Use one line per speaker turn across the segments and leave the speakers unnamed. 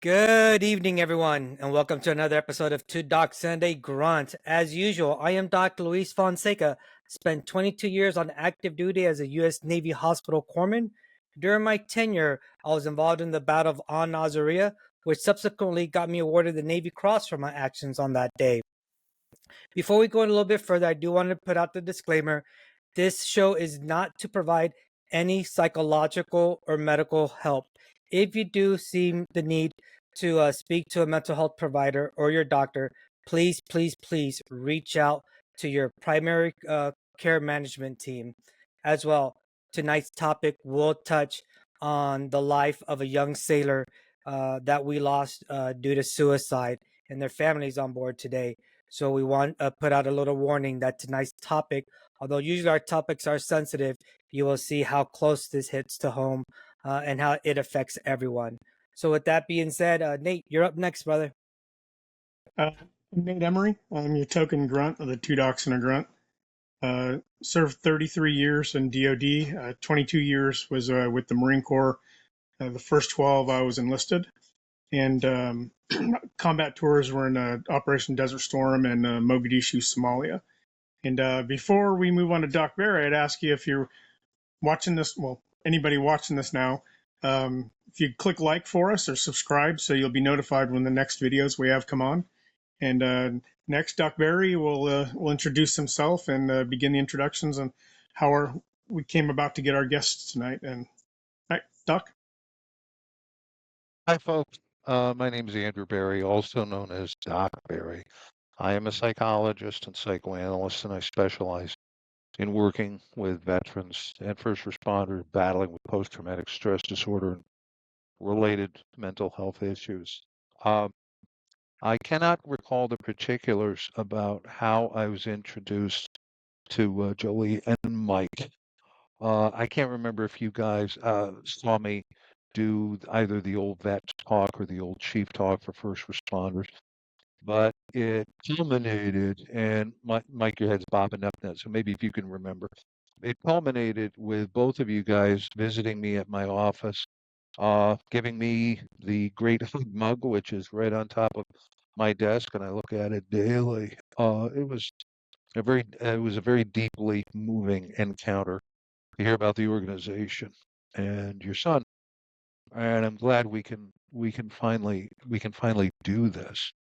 Good evening, everyone, and welcome to another episode of Two Docs and a Grunt. As usual, I am Dr. Luis Fonseca. Spent 22 years on active duty as a U.S. Navy hospital corpsman. During my tenure, I was involved in the Battle of An Nazaria, which subsequently got me awarded the Navy Cross for my actions on that day. Before we go in a little bit further, I do want to put out the disclaimer. This show is not to provide any psychological or medical help. If you do see the need to speak to a mental health provider or your doctor, please reach out to your primary care management team. As well, tonight's topic will touch on the life of a young sailor that we lost due to suicide, and their families on board today. So we want to put out a little warning that tonight's topic, although usually our topics are sensitive, you will see how close this hits to home and how it affects everyone. So with that being said, Nate, you're up next, brother.
I'm Nate Emery. I'm your token grunt of the Two Docs and a Grunt. Served 33 years in DOD. 22 years was with the Marine Corps. The first 12 I was enlisted. And combat tours were in Operation Desert Storm and Mogadishu, Somalia. And before we move on to Doc Barry, I'd ask you if you're watching this, well, anybody watching this now, if you click like for us or subscribe so you'll be notified when the next videos we have come on. And next, Doc Barry will introduce himself and begin the introductions and how we came about to get our guests tonight. And all right, Doc.
Hi, folks. My name is Andrew Barry, also known as Doc Barry. I am a psychologist and psychoanalyst, and I specialize in working with veterans and first responders battling with post-traumatic stress disorder and related mental health issues. I cannot recall the particulars about how I was introduced to Jolee and Mike. I can't remember if you guys saw me do either the old vet talk or the old chief talk for first responders, but it culminated, and Mike, your head's bobbing up now, so maybe if you can remember, it culminated with both of you guys visiting me at my office, giving me the great hug mug, which is right on top of my desk, and I look at it daily. It was a very deeply moving encounter to hear about the organization and your son. And I'm glad we can finally do this.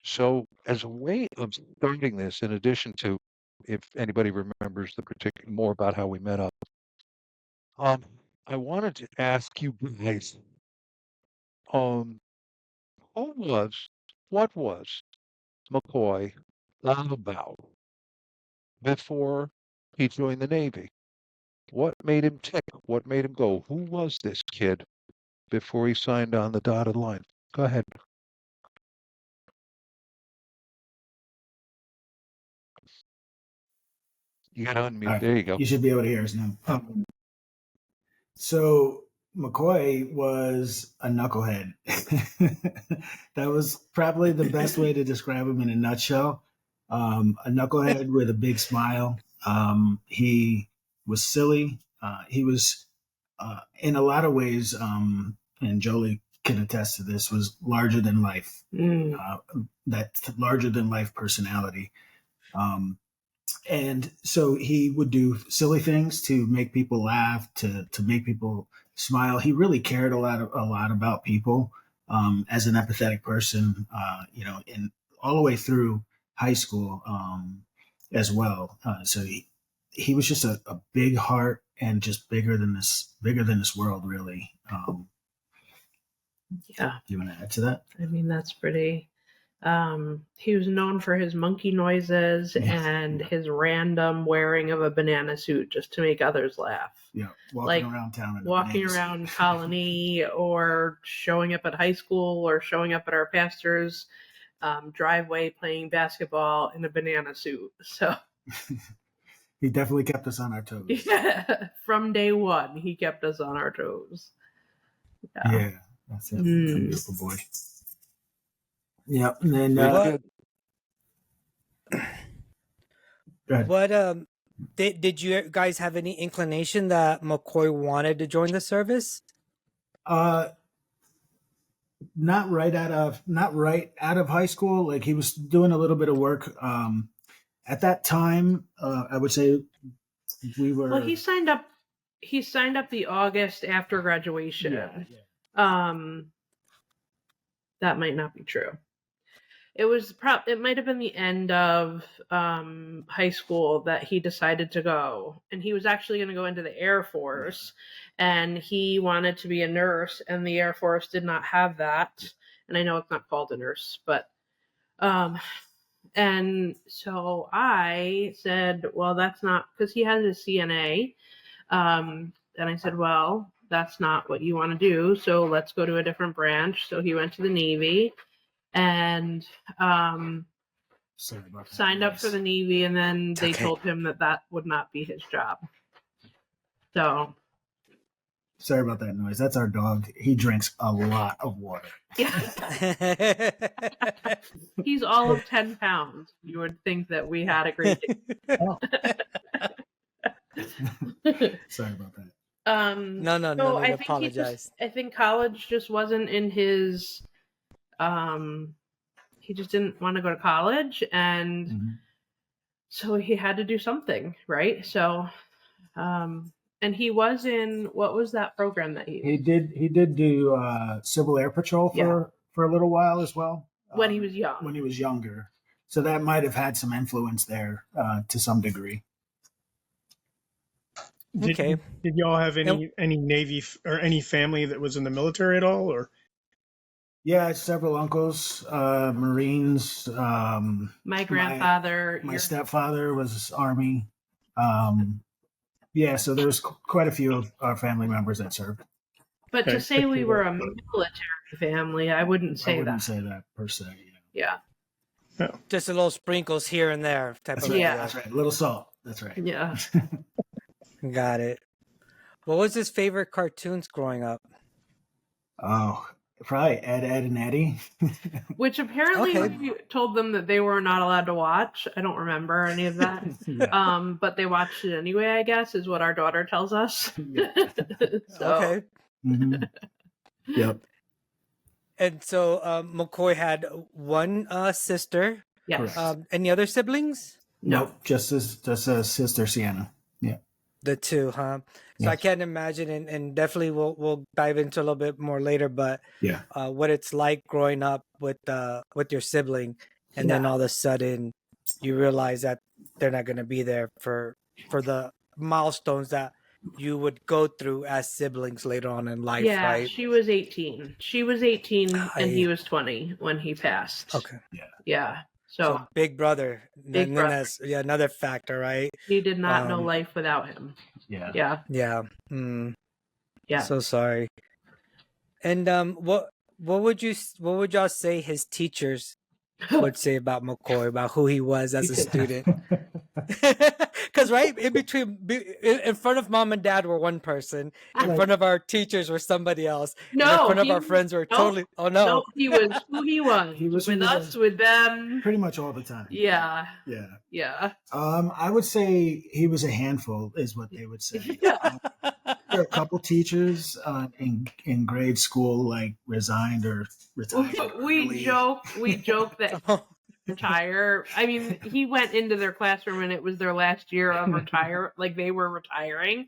So as a way of starting this, in addition to, if anybody remembers the particular more about how we met up, I wanted to ask you guys, what was McCoy all about before he joined the Navy? What made him tick? What made him go? Who was this kid before he signed on the dotted line? Go ahead. You got to unmute.
Right.
There you go.
You should be able to hear us now. So McCoy was a knucklehead. That was probably the best way to describe him in a nutshell. A knucklehead with a big smile. He was silly. He was, in a lot of ways, and Jolee can attest to this, was larger than life. That larger than life personality. And so he would do silly things to make people laugh, to make people smile. He really cared a lot about people as an empathetic person, and all the way through high school as well. So he was just a big heart and just bigger than this world, really.
Yeah.
Do you want to add to that?
I mean, that's pretty. He was known for his monkey noises and his random wearing of a banana suit just to make others laugh.
Yeah, walking around town.
Walking around Colony or showing up at high school or showing up at our pastor's driveway playing basketball in a banana suit. So
he definitely kept us on our toes.
Yeah, from day one, he kept us on our toes.
Yeah, that's it. Beautiful boy. Yeah, and then go ahead.
What did you guys have any inclination that McCoy wanted to join the service?
not right out of high school. Like he was doing a little bit of work. At that time, I would say we were.
Well, he signed up the August after graduation.
Yeah.
That might not be true. It might have been the end of high school that he decided to go, and he was actually going to go into the Air Force, and he wanted to be a nurse, and the Air Force did not have that. And I know it's not called a nurse, but and so I said, well, that's not, because he has his CNA, and I said, well, that's not what you want to do, so let's go to a different branch. So he went to the Navy and signed up for the Navy, and then they told him that would not be his job. So
sorry about that noise. That's our dog. He drinks a lot of water.
yeah. He's all of 10 pounds. You would think that we had a great day.
Sorry about that.
No,
I
apologize.
I think college just wasn't in his he just didn't want to go to college, and so he had to do something, right? So and he was in, what was that program that he
did do Civil Air Patrol for a little while as well.
When he was young.
When he was younger. So that might have had some influence there to some degree.
Okay.
Did y'all have any Navy or any family that was in the military at all, or?
Yeah, several uncles, Marines.
My grandfather.
My stepfather was Army. Yeah, so there's quite a few of our family members that served.
But to say we were a military family, I wouldn't say that.
I wouldn't say that per se.
Yeah.
Just a little sprinkles here and there.
That's right. A little salt. That's right.
Yeah.
Got it. What was his favorite cartoons growing up?
Oh, probably Ed, and Eddie.
Which apparently we told them that they were not allowed to watch. I don't remember any of that. But they watched it anyway, I guess, is what our daughter tells us.
Okay.
Mm-hmm. Yep.
And so McCoy had one sister.
Yes.
Any other siblings?
Nope. Just a sister, Sienna. Yeah.
The two, huh? So yes. I can't imagine, and definitely we'll dive into a little bit more later. But what it's like growing up with your sibling, and then all of a sudden you realize that they're not going to be there for the milestones that you would go through as siblings later on in life.
Yeah,
right?
She was 18. She was 18, and he was 20 when he passed.
Okay.
Yeah. So
big brother. That's another factor, right?
He did not know life without him. Yeah.
So sorry. And what would y'all say his teachers would say about McCoy, about who he was as a student? Because right in front of mom and dad were one person, in front of our teachers were somebody else, in front of our friends were totally. Oh no!
No, he was who he was. He was with us, with them,
pretty much all the time.
Yeah.
I would say he was a handful, is what they would say. There are a couple teachers in grade school resigned or retired.
We joke that. Retire. I mean, he went into their classroom and it was their last year of retire, they were retiring.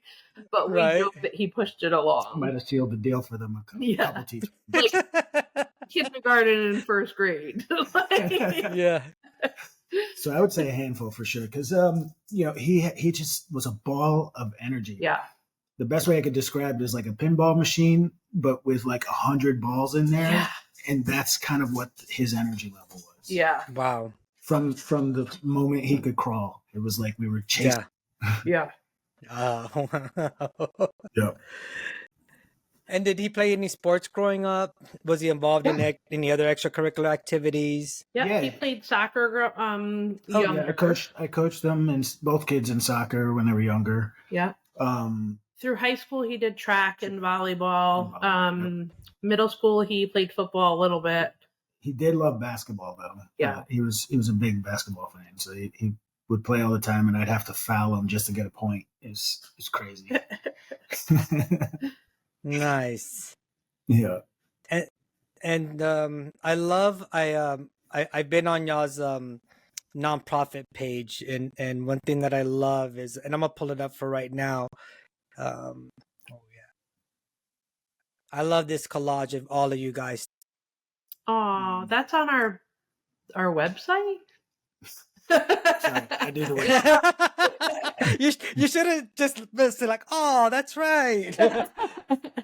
But we joke that he pushed it along.
Might have sealed the deal for them. A couple teachers.
Kindergarten and first grade.
So I would say a handful for sure, because he just was a ball of energy.
Yeah.
The best way I could describe it is like a pinball machine, but with 100 balls in there.
Yeah.
And that's kind of what his energy level was.
Yeah.
Wow.
From the moment he could crawl, it was like we were chasing.
Yeah.
Yeah.
And did he play any sports growing up? Was he involved in any other extracurricular activities?
Yeah, he played soccer.
I coached them and both kids in soccer when they were younger.
Yeah. Through high school, he did track and volleyball. Middle school, he played football a little bit.
He did love basketball, though.
Yeah,
he was a big basketball fan, so he would play all the time, and I'd have to foul him just to get a point. It's crazy.
Nice.
Yeah.
And I've been on y'all's nonprofit page, and one thing that I love is, and I'm gonna pull it up for right now. Oh yeah, I love this collage of all of you guys.
Oh, that's on our website.
Sorry, I do the way.
You should have just been like, oh, that's right.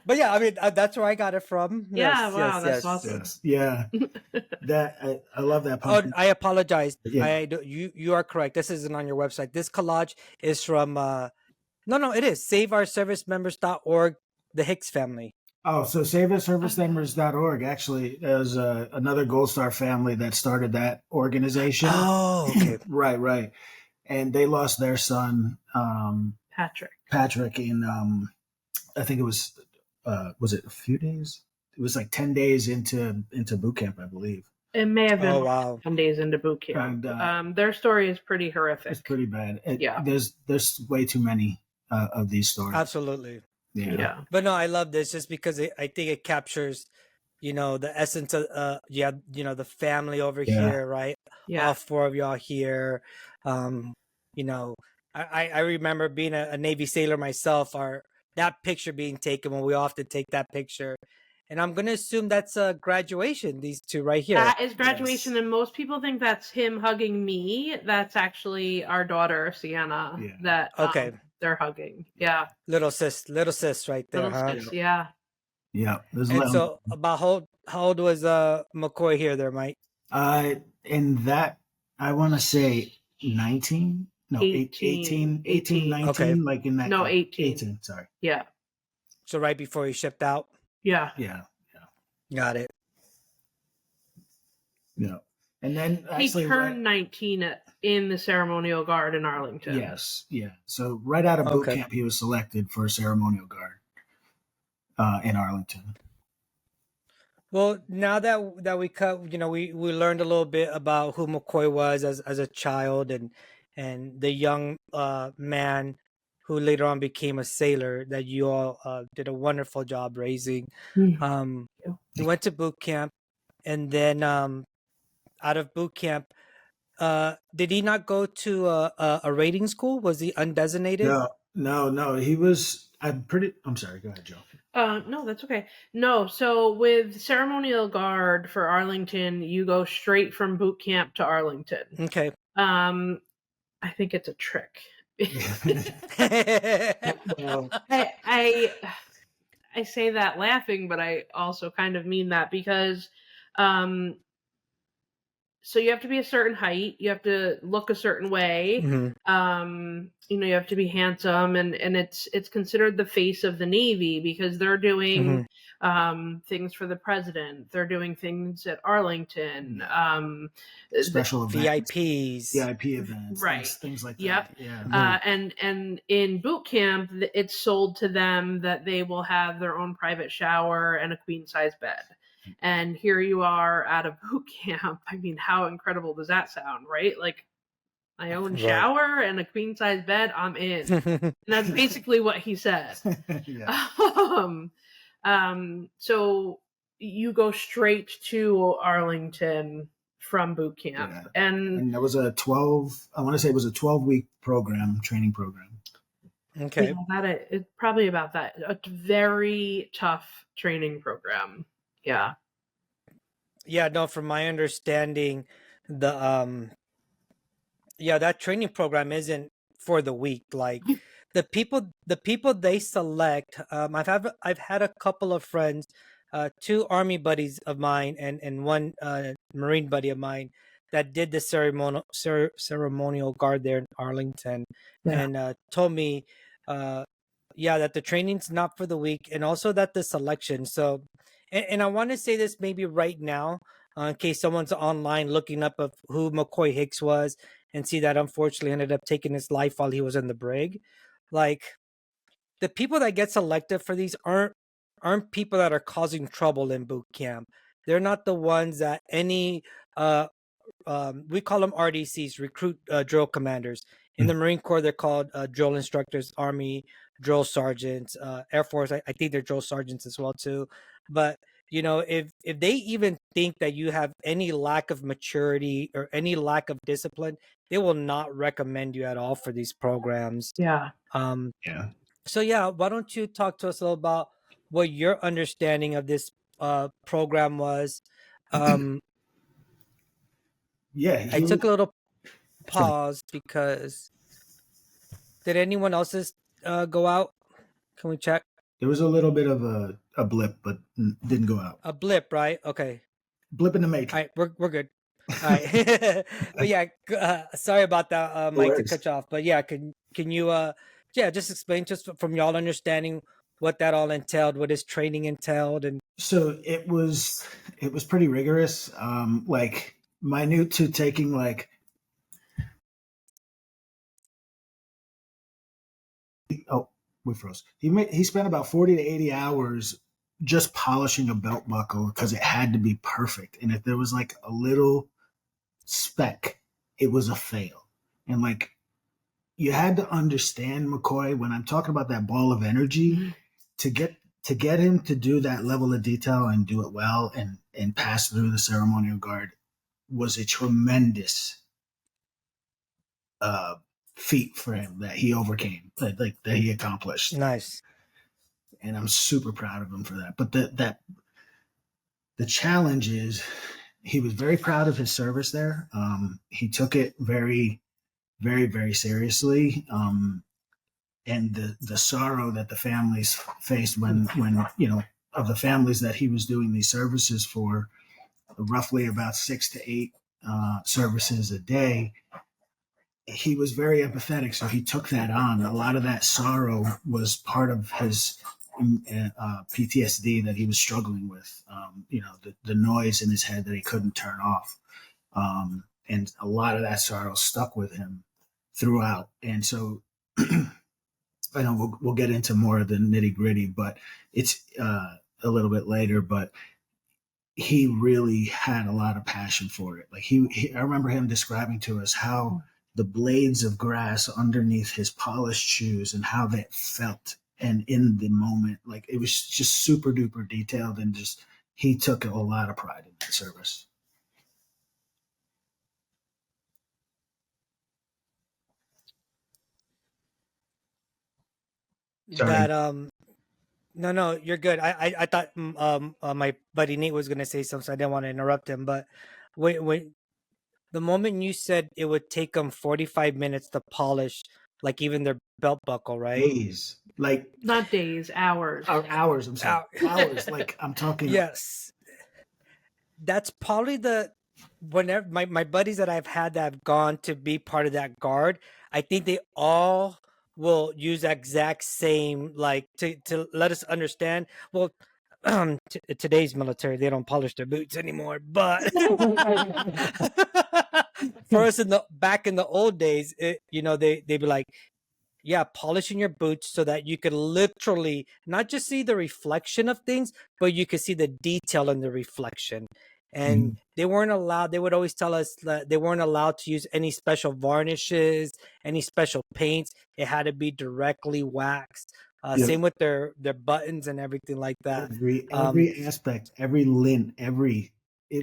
But yeah, I mean, that's where I got it from.
Yeah,
Yes,
wow,
yes,
that's
yes.
awesome.
Yes. Yeah. That I love that
Oh,
pumpkin.
I apologize.
Yeah.
You are correct. This isn't on your website. This collage is from no, it is saveourservicemembers.org, the Hicks family.
Oh, so SaveOurServiceMembers.org actually is another Gold Star family that started that organization.
Oh, okay.
Right. And they lost their son,
Patrick,
in I think it was it a few days? It was like 10 days into boot camp, I believe.
it may have been
Oh, wow.
10 days into boot camp.
And,
their story is pretty horrific.
It's pretty bad.
Yeah.
There's way too many of these stories.
Absolutely.
Yeah.
But no, I love this just because I think it captures, the essence of, the family over here, right?
Yeah.
All four of y'all here. I remember being a Navy sailor myself, that picture being taken when we often take that picture. And I'm going to assume that's a graduation, these two right here.
That is graduation, and most people think that's him hugging me. That's actually our daughter, Sienna, that
Okay.
They're hugging. Yeah.
Little sis right there,
Little
huh?
sis, yeah.
Yeah.
And so about how old was Macoy here there, Mike?
In that, I want to say 19. No, 18, 19,
Okay.
like in that.
No, 18.
18, sorry.
Yeah.
So right before he shipped out?
Yeah.
Yeah.
Got it.
Yeah. And then
He
actually
turned 19 in the ceremonial guard in Arlington.
Yes. Yeah. So right out of boot camp, he was selected for ceremonial guard in Arlington.
Well, now that we cut, we learned a little bit about who McCoy was as a child and the young man who later on became a sailor that you all did a wonderful job raising. He went to boot camp, and then out of boot camp, did he not go to a rating school? Was he undesignated?
No. He was. I'm sorry. Go ahead, Joe.
No, that's okay. No, so with ceremonial guard for Arlington, you go straight from boot camp to Arlington.
Okay.
I think it's a trick. I say that laughing, but I also kind of mean that because so you have to be a certain height, you have to look a certain way,
Mm-hmm.
you have to be handsome, and it's considered the face of the Navy because they're doing things for the president, they're doing things at Arlington,
special events,
VIP
events,
right?
Things like that.
Yep.
Yeah.
And in boot camp, it's sold to them that they will have their own private shower and a queen size bed. And here you are out of boot camp. I mean, how incredible does that sound, right? Like, my own shower and a queen size bed, I'm in. And that's basically what he said. So you go straight to Arlington from boot camp, and
there was a 12-week training program.
Okay.
It's probably about that. A very tough training program. Yeah.
Yeah, no, from my understanding, that training program isn't for the weak. Like the people they select, I've had a couple of friends, 2 Army buddies of mine and one Marine buddy of mine that did the ceremonial guard there in Arlington, and told me that the training's not for the weak, and also that the selection. So and I want to say this maybe right now, in case someone's online looking up of who Macoy Hicks was and see that unfortunately ended up taking his life while he was in the brig. Like, the people that get selected for these aren't people that are causing trouble in boot camp. They're not the ones that any we call them RDCs, recruit drill commanders. In the Marine Corps, they're called drill instructors. Army, drill sergeants. Air Force, I think they're drill sergeants as well too. But if they even think that you have any lack of maturity or any lack of discipline, they will not recommend you at all for these programs.
Yeah.
Yeah.
So yeah, why don't you talk to us a little about what your understanding of this program was?
Yeah.
I took a little pause because did anyone else's go out? Can we check?
There was a little bit of a blip, but didn't go out.
A blip, right? Okay.
Blip in the
All
matrix.
right, we're good. All right. But yeah, sorry about that,
No
Mike, to
worries.
cut you off. But yeah, can you just explain just from y'all understanding what that all entailed, what his training entailed, and
So it was pretty rigorous. Like minute to taking like we froze. He spent about 40 to 80 hours just polishing a belt buckle because it had to be perfect. And if there was like a little speck, it was a fail. And like you had to understand, McCoy, when I'm talking about that ball of energy, to get him to do that level of detail and do it well and pass through the ceremonial guard was a tremendous feat for him that he overcame, like that he accomplished.
nice.
And I'm super proud of him for that. But the challenge is he was very proud of his service there. He took it very, very, very seriously. And the sorrow that the families faced when of the families that he was doing these services for, roughly about 6 to 8 services a day, he was very empathetic, so he took that on. A lot of that sorrow was part of his PTSD that he was struggling with. The noise in his head that he couldn't turn off, and a lot of that sorrow stuck with him throughout. And so, I know we'll get into more of the nitty gritty, but it's a little bit later. But he really had a lot of passion for it. Like I remember him describing to us how the blades of grass underneath his polished shoes and how that felt. And in the moment, like it was just super duper detailed, and just he took a lot of pride in that service. Sorry.
That no, you're good. I thought my buddy Nate was gonna say something, so I didn't want to interrupt him. But when the moment you said it would take them 45 minutes to polish, like even their belt buckle, right?
Days, like
Not days, hours.
hours. I'm sorry, hours. Like I'm talking.
Yes, that's probably whenever my buddies that I've had that have gone to be part of that guard, I think they all will use that exact same, like, to let us understand. Well, today's military, they don't polish their boots anymore, but for us back in the old days, they'd be like, yeah, polishing your boots so that you could literally not just see the reflection of things, but you could see the detail in the reflection. And they weren't allowed, they would always tell us that they weren't allowed to use any special varnishes, any special paints. It had to be directly waxed. Same with their buttons and everything like that.
Every aspect, every lint, it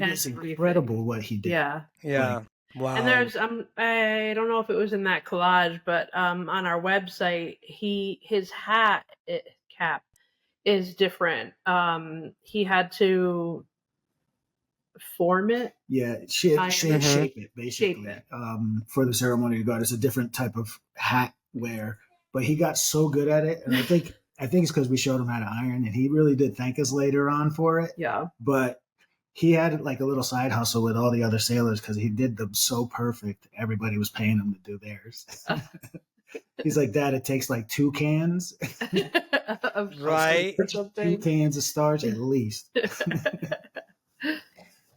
was incredible what he did.
Yeah.
Yeah. Wow.
And there's I don't know if it was in that collage, but on our website, his cap is different. He had to form it.
Yeah, shape it basically.
Shape it.
For the ceremonial guard, it's a different type of hat wear, but he got so good at it, and I think it's because we showed him how to iron, and he really did thank us later on for it.
Yeah,
but he had like a little side hustle with all the other sailors because he did them so perfect. Everybody was paying him to do theirs. He's like, Dad, it takes like 2 cans,
right?
2 cans of starch at least.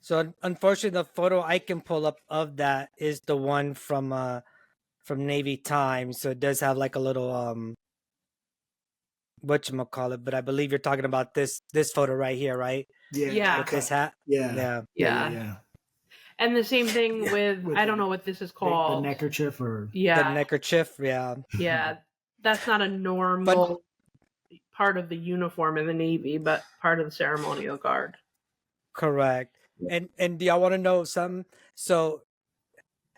So unfortunately, the photo I can pull up of that is the one from Navy Times. So it does have like a little whatchamacallit, but I believe you're talking about this photo right here, right?
Yeah.
With this hat.
Yeah. And the same thing with I don't know what this is called.
The neckerchief or
the neckerchief. Yeah.
Yeah, that's not a normal part of the uniform in the Navy, but part of the ceremonial guard.
Correct. And do y'all want to know something? So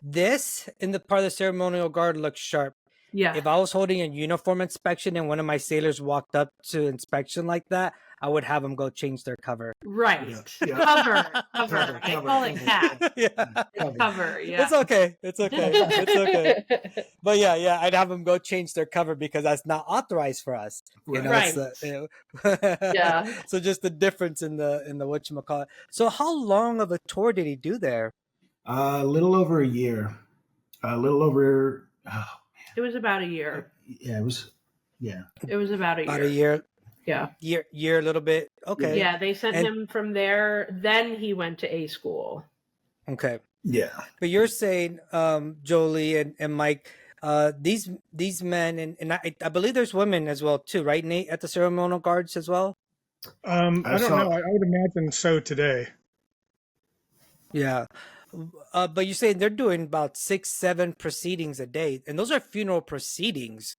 this in the part of the ceremonial guard looks sharp.
Yeah.
If I was holding a uniform inspection and one of my sailors walked up to inspection like that, I would have them go change their cover.
Right.
Yeah.
Cover.
Cover,
I
cover,
call it
cover.
cap.
Yeah.
Cover. Yeah.
It's okay. It's okay. It's okay. But yeah, I'd have them go change their cover because that's not authorized for us. You know,
Right.
it's, you know.
Yeah.
So just the difference in the whatchamacallit. So how long of a tour did he do there?
A little over a year. A little over. Oh,
It was about a year.
yeah, it was. Yeah.
It was about a year.
About a year.
Yeah.
Year, a little bit. Okay.
Yeah, they sent him from there. Then he went to A school.
Okay.
Yeah.
But you're saying, Jolee and Mike, these men, and I believe there's women as well too, right, Nate, at the ceremonial guards as well?
I don't know. I would imagine so today.
Yeah. But you're saying they're doing about 6-7 proceedings a day, and those are funeral proceedings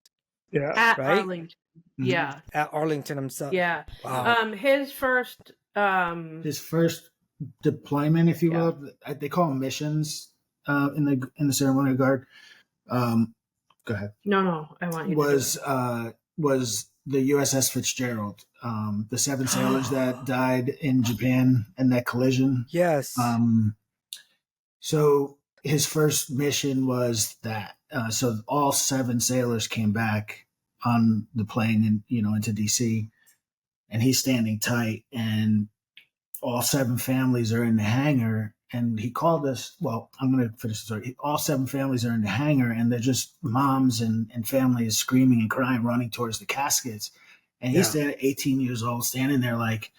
Yeah.
At
Right?
Arlington.
Mhm.
Yeah.
at Arlington himself.
Yeah.
Wow.
His first
His first deployment, if you
Yeah.
will, they call them missions in the ceremonial guard. Go ahead.
No, I want you to
Was the USS Fitzgerald, the 7 sailors that died in Japan in that collision.
Yes.
So his first mission was that. So all 7 sailors came back on the plane and into DC, and he's standing tight, and all 7 families are in the hangar. And he called us. Well, I'm going to finish the story. All 7 families are in the hangar, and they're just moms and families screaming and crying, running towards the caskets. And he's standing, 18 years old, standing there like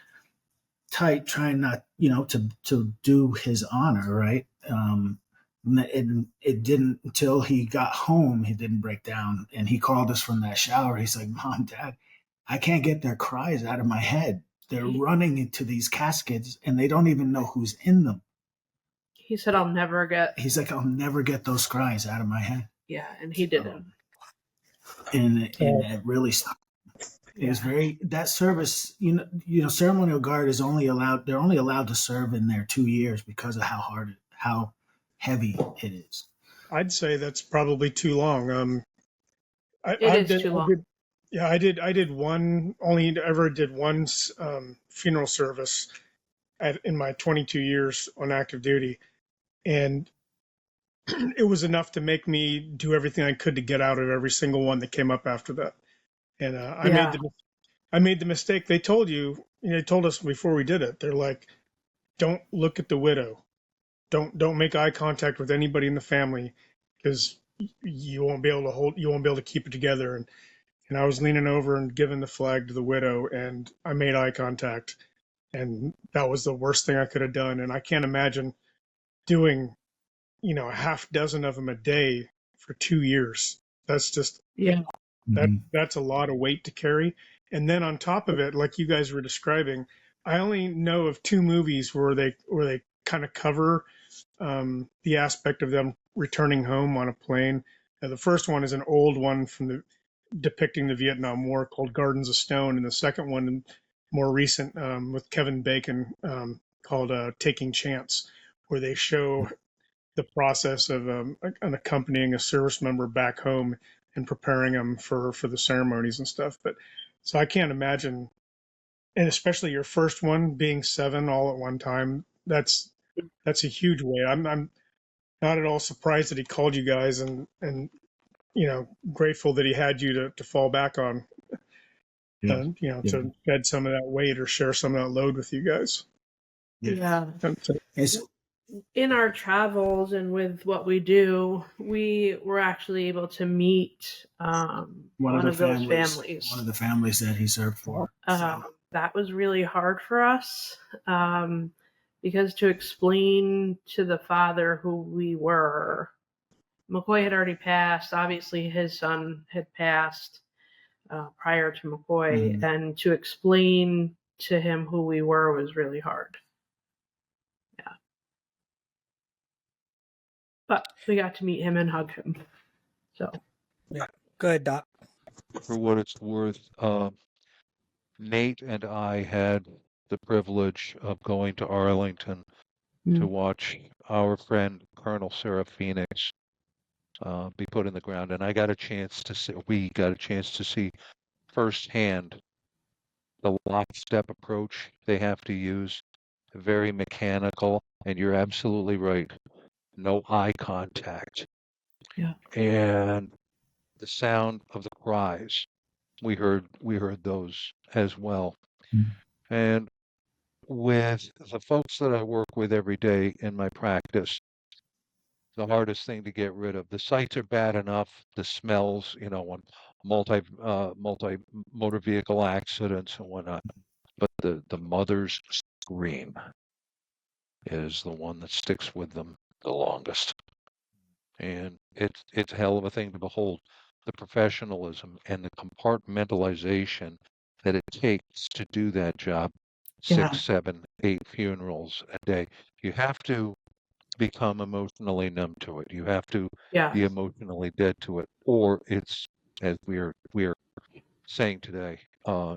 tight, trying not, to do his honor, right? And it didn't until he got home. He didn't break down, and he called us from that shower. He's like, "Mom, Dad, I can't get their cries out of my head. They're running into these caskets, and they don't even know who's in them."
He said, "I'll never get."
He's like, "I'll never get those cries out of my head."
Yeah, and he didn't.
And it really stopped. It was that service. Ceremonial guard is only allowed. They're only allowed to serve in there 2 years because of how heavy it is.
I'd say that's probably too long.
It is too long.
I did one. Only ever did one funeral service in my 22 years on active duty, and it was enough to make me do everything I could to get out of every single one that came up after that. And I made the mistake. They told they told us before we did it. They're like, don't look at the widow. Don't make eye contact with anybody in the family, because you won't be able to keep it together. And I was leaning over and giving the flag to the widow, and I made eye contact, and that was the worst thing I could have done. And I can't imagine doing, a half dozen of them a day for 2 years. That's just that's a lot of weight to carry. And then on top of it, like you guys were describing, I only know of 2 movies where they kind of cover the aspect of them returning home on a plane. The first one is an old one depicting the Vietnam War called Gardens of Stone, and the second one, more recent, with Kevin Bacon, called Taking Chance, where they show the process of accompanying a service member back home and preparing them for the ceremonies and stuff. But so I can't imagine, and especially your first one being 7 all at one time. That's a huge weight. I'm not at all surprised that he called you guys, and grateful that he had you to fall back on, to shed some of that weight or share some of that load with you guys.
Yeah.
It's,
In our travels and with what we do, we were actually able to meet one of those families.
One of the families that he served for.
That was really hard for us, because to explain to the father who we were, McCoy had already passed. Obviously, his son had passed prior to McCoy, and to explain to him who we were was really hard. Yeah. But we got to meet him and hug him. So.
Yeah. Go ahead, Doc.
For what it's worth, Nate and I had the privilege of going to Arlington to watch our friend Colonel Sarah Phoenix be put in the ground, and we got a chance to see firsthand the lockstep approach they have to use, very mechanical, and you're absolutely right. No eye contact.
Yeah.
And the sound of the cries, we heard those as well. And with the folks that I work with every day in my practice, the hardest thing to get rid of. The sights are bad enough, the smells, on multi motor vehicle accidents and whatnot. But the mother's scream is the one that sticks with them the longest. And it's a hell of a thing to behold. The professionalism and the compartmentalization that it takes to do that job,
Yeah.
6, 7, 8 funerals a day. You have to become emotionally numb to it. You have to
Yeah.
be emotionally dead to it, or it's, as we are saying today,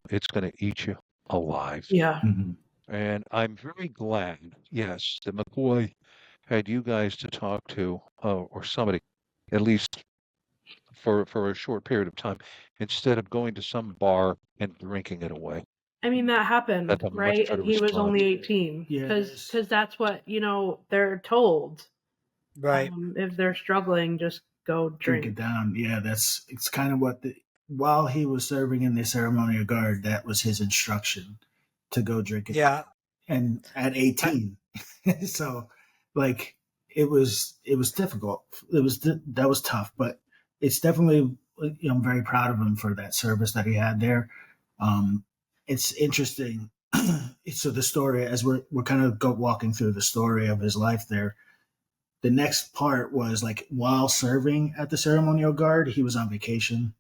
it's going to eat you alive.
Yeah.
And I'm very glad, yes, that McCoy had you guys to talk to, or somebody, at least for a short period of time, instead of going to some bar and drinking it away.
I mean, that happened,
That's a much
right?
better
And he was
response.
only 18.
Yeah,
Because that's what, they're told.
Right.
If they're struggling, just go
drink
drink.
it down. Yeah, it's kind of what while he was serving in the ceremonial guard, that was his instruction to go drink it.
Yeah.
And at 18, so like it was difficult. That was tough, but it's definitely, I'm very proud of him for that service that he had there. It's interesting. So the story, as we're kind of walking through the story of his life there, the next part was like while serving at the ceremonial guard, he was on vacation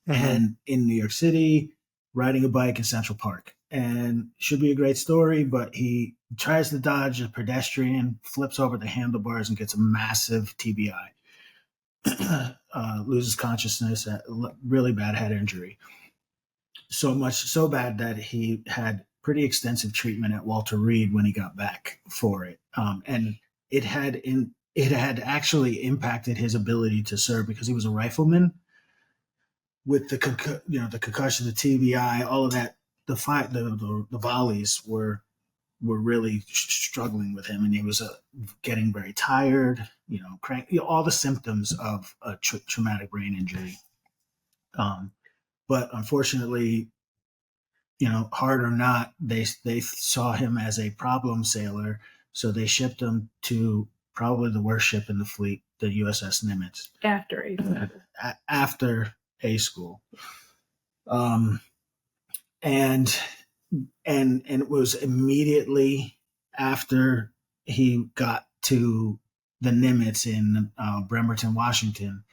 and in New York City, riding a bike in Central Park. And should be a great story, but he tries to dodge a pedestrian, flips over the handlebars, and gets a massive TBI. Loses consciousness, really bad head injury. So bad that he had pretty extensive treatment at Walter Reed when he got back for it. And it had actually impacted his ability to serve because he was a rifleman. With the concussion, the TBI, all of that, the volleys were really struggling with him, and he was getting very tired. All the symptoms of a traumatic brain injury. But unfortunately, hard or not, they saw him as a problem sailor, so they shipped him to probably the worst ship in the fleet, the USS Nimitz. After A school. And it was immediately after he got to the Nimitz in Bremerton, Washington,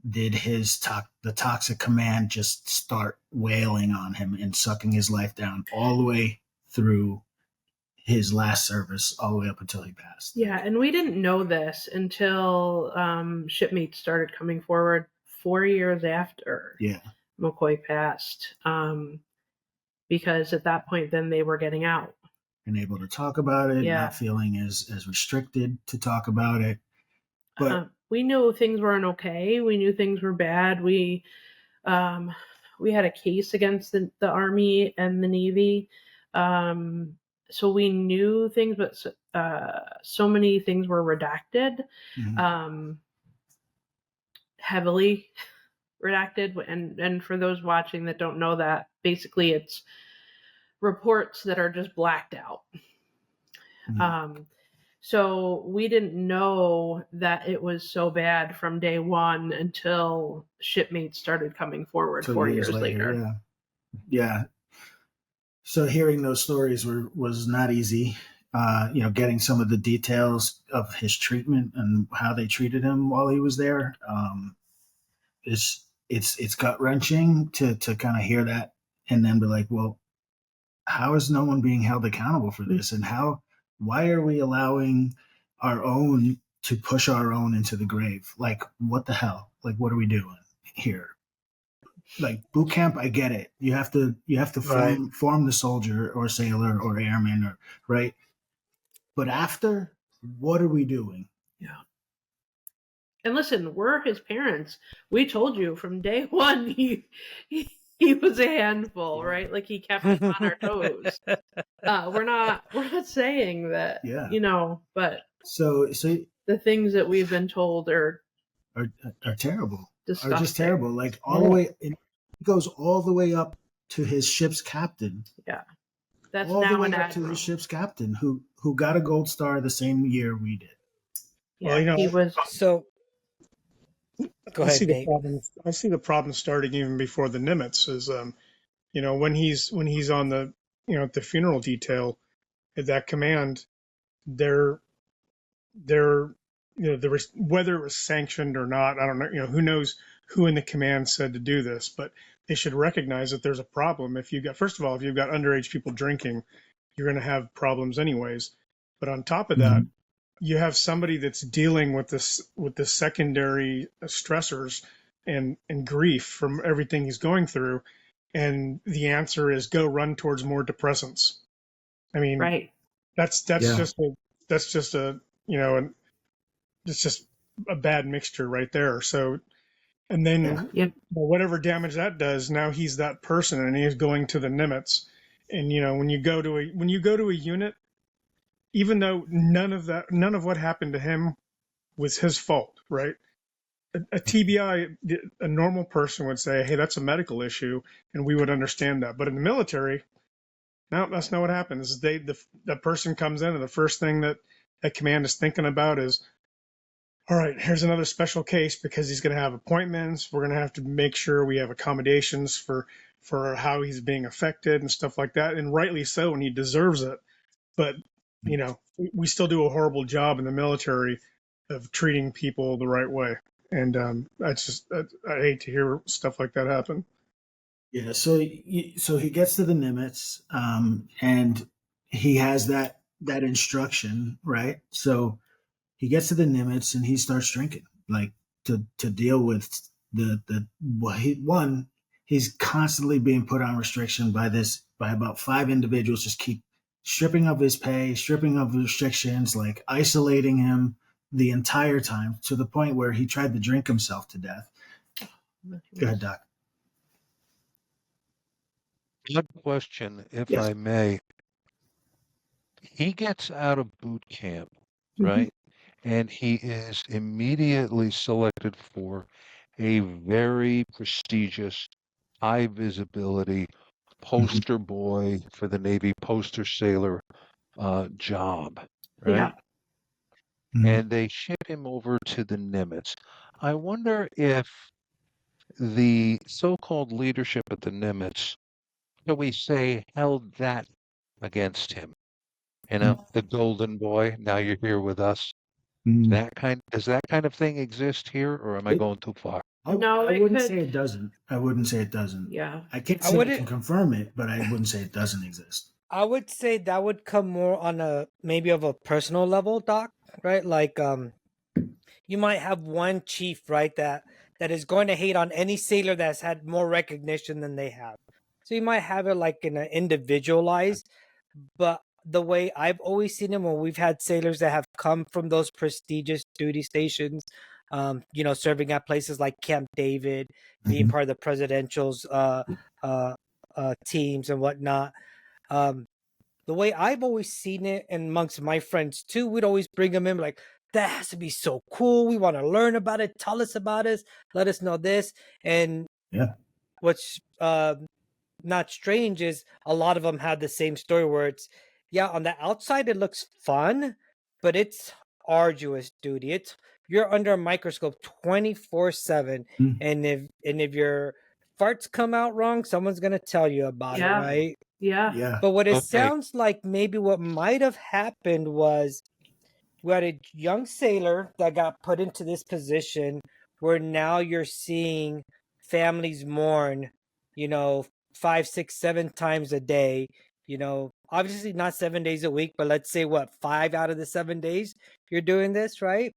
did the toxic command just start wailing on him and sucking his life down all the way through his last service, all the way up until he passed.
Yeah, and we didn't know this until shipmates started coming forward 4 years after McCoy passed, because at that point then they were getting out
and able to talk about it, not feeling as restricted to talk about it. But
we knew things weren't okay. We knew things were bad. We had a case against the Army and the Navy. So we knew things, but so many things were redacted, heavily redacted. And for those watching that don't know that, basically it's reports that are just blacked out. So we didn't know that it was so bad from day one until shipmates started coming forward 4 years later.
Yeah. So hearing those stories was not easy. Getting some of the details of his treatment and how they treated him while he was there. It's gut wrenching to kind of hear that and then be like, well, how is no one being held accountable for this? And why are we allowing our own to push our own into the grave? Like, what the hell? Like, what are we doing here? like boot camp, I get it. You have to
Right.
form the soldier or sailor or airman, or right. But after, what are we doing?
Yeah. And listen, we're his parents. We told you from day one he was a handful, right? Like he kept us on our toes. We're not saying that,
Yeah.
but
So
the things that we've been told are
terrible.
disgusting.
Are just terrible. Like all the way, it goes all the way up to his ship's captain.
Yeah. That's
all
now
the way
an
up
admiral.
to his ship's captain, who got a gold star the same year we did.
Yeah,
Well,
he was.
So, go ahead, Nate.
I see the problem starting even before the Nimitz is, when he's on the, at the funeral detail at that command, they're, whether it was sanctioned or not, I don't know, who knows who in the command said to do this, but they should recognize that there's a problem. If you've got underage people drinking, you're going to have problems anyways. But on top of that, you have somebody that's dealing with the secondary stressors and grief from everything he's going through, and the answer is go run towards more depressants. I mean,
right.
That's just it's just a bad mixture right there. So, and then whatever damage that does, now he's that person and he's going to the Nimitz. And when you go to a unit, even though none of what happened to him was his fault, right? A TBI, a normal person would say, hey, that's a medical issue, and we would understand that. But in the military, no, that's not what happens. The person comes in, and the first thing that command is thinking about is, all right, here's another special case because he's going to have appointments. We're going to have to make sure we have accommodations for how he's being affected and stuff like that. And rightly so, and he deserves it. But, we still do a horrible job in the military of treating people the right way. And I hate to hear stuff like that happen.
Yeah, so he gets to the Nimitz, and he has that instruction, right? So he gets to the Nimitz and he starts drinking, like to deal with he's constantly being put on restriction by about 5 individuals, just keep stripping of his pay, stripping of restrictions, like isolating him the entire time, to the point where he tried to drink himself to death. Go ahead, Doc.
One question, if
Yes.
I may. He gets out of boot camp,
Mm-hmm.
right? And he is immediately selected for a very prestigious, high visibility poster boy for the Navy poster sailor job, right?
Yeah.
And they ship him over to the Nimitz. I wonder if the so-called leadership at the Nimitz, shall we say, held that against him. The golden boy, now you're here with us. Does that kind of thing exist here, or am I going too far?
No,
I wouldn't say it doesn't.
Yeah.
I can't say I can confirm it, but I wouldn't say it doesn't exist.
I would say that would come more on a maybe of a personal level, Doc, right? Like you might have one chief, right, that is going to hate on any sailor that's had more recognition than they have. So you might have it like in an individualized, but the way I've always seen it when we've had sailors that have come from those prestigious duty stations, serving at places like Camp David, being part of the presidential's teams and whatnot. The way I've always seen it, and amongst my friends too, we'd always bring them in like, that has to be so cool. We want to learn about it. Tell us about it. Let us know this. And what's not strange is a lot of them had the same story where it's, on the outside it looks fun, but it's arduous duty. You're under a microscope 24/7, and if your farts come out wrong, someone's gonna tell you about it, right?
Yeah.
But what it sounds like, maybe what might have happened was we had a young sailor that got put into this position where now you're seeing families mourn, 5, 6, 7 times a day. Obviously not 7 days a week, but let's say 5 out of the 7 days you're doing this, right?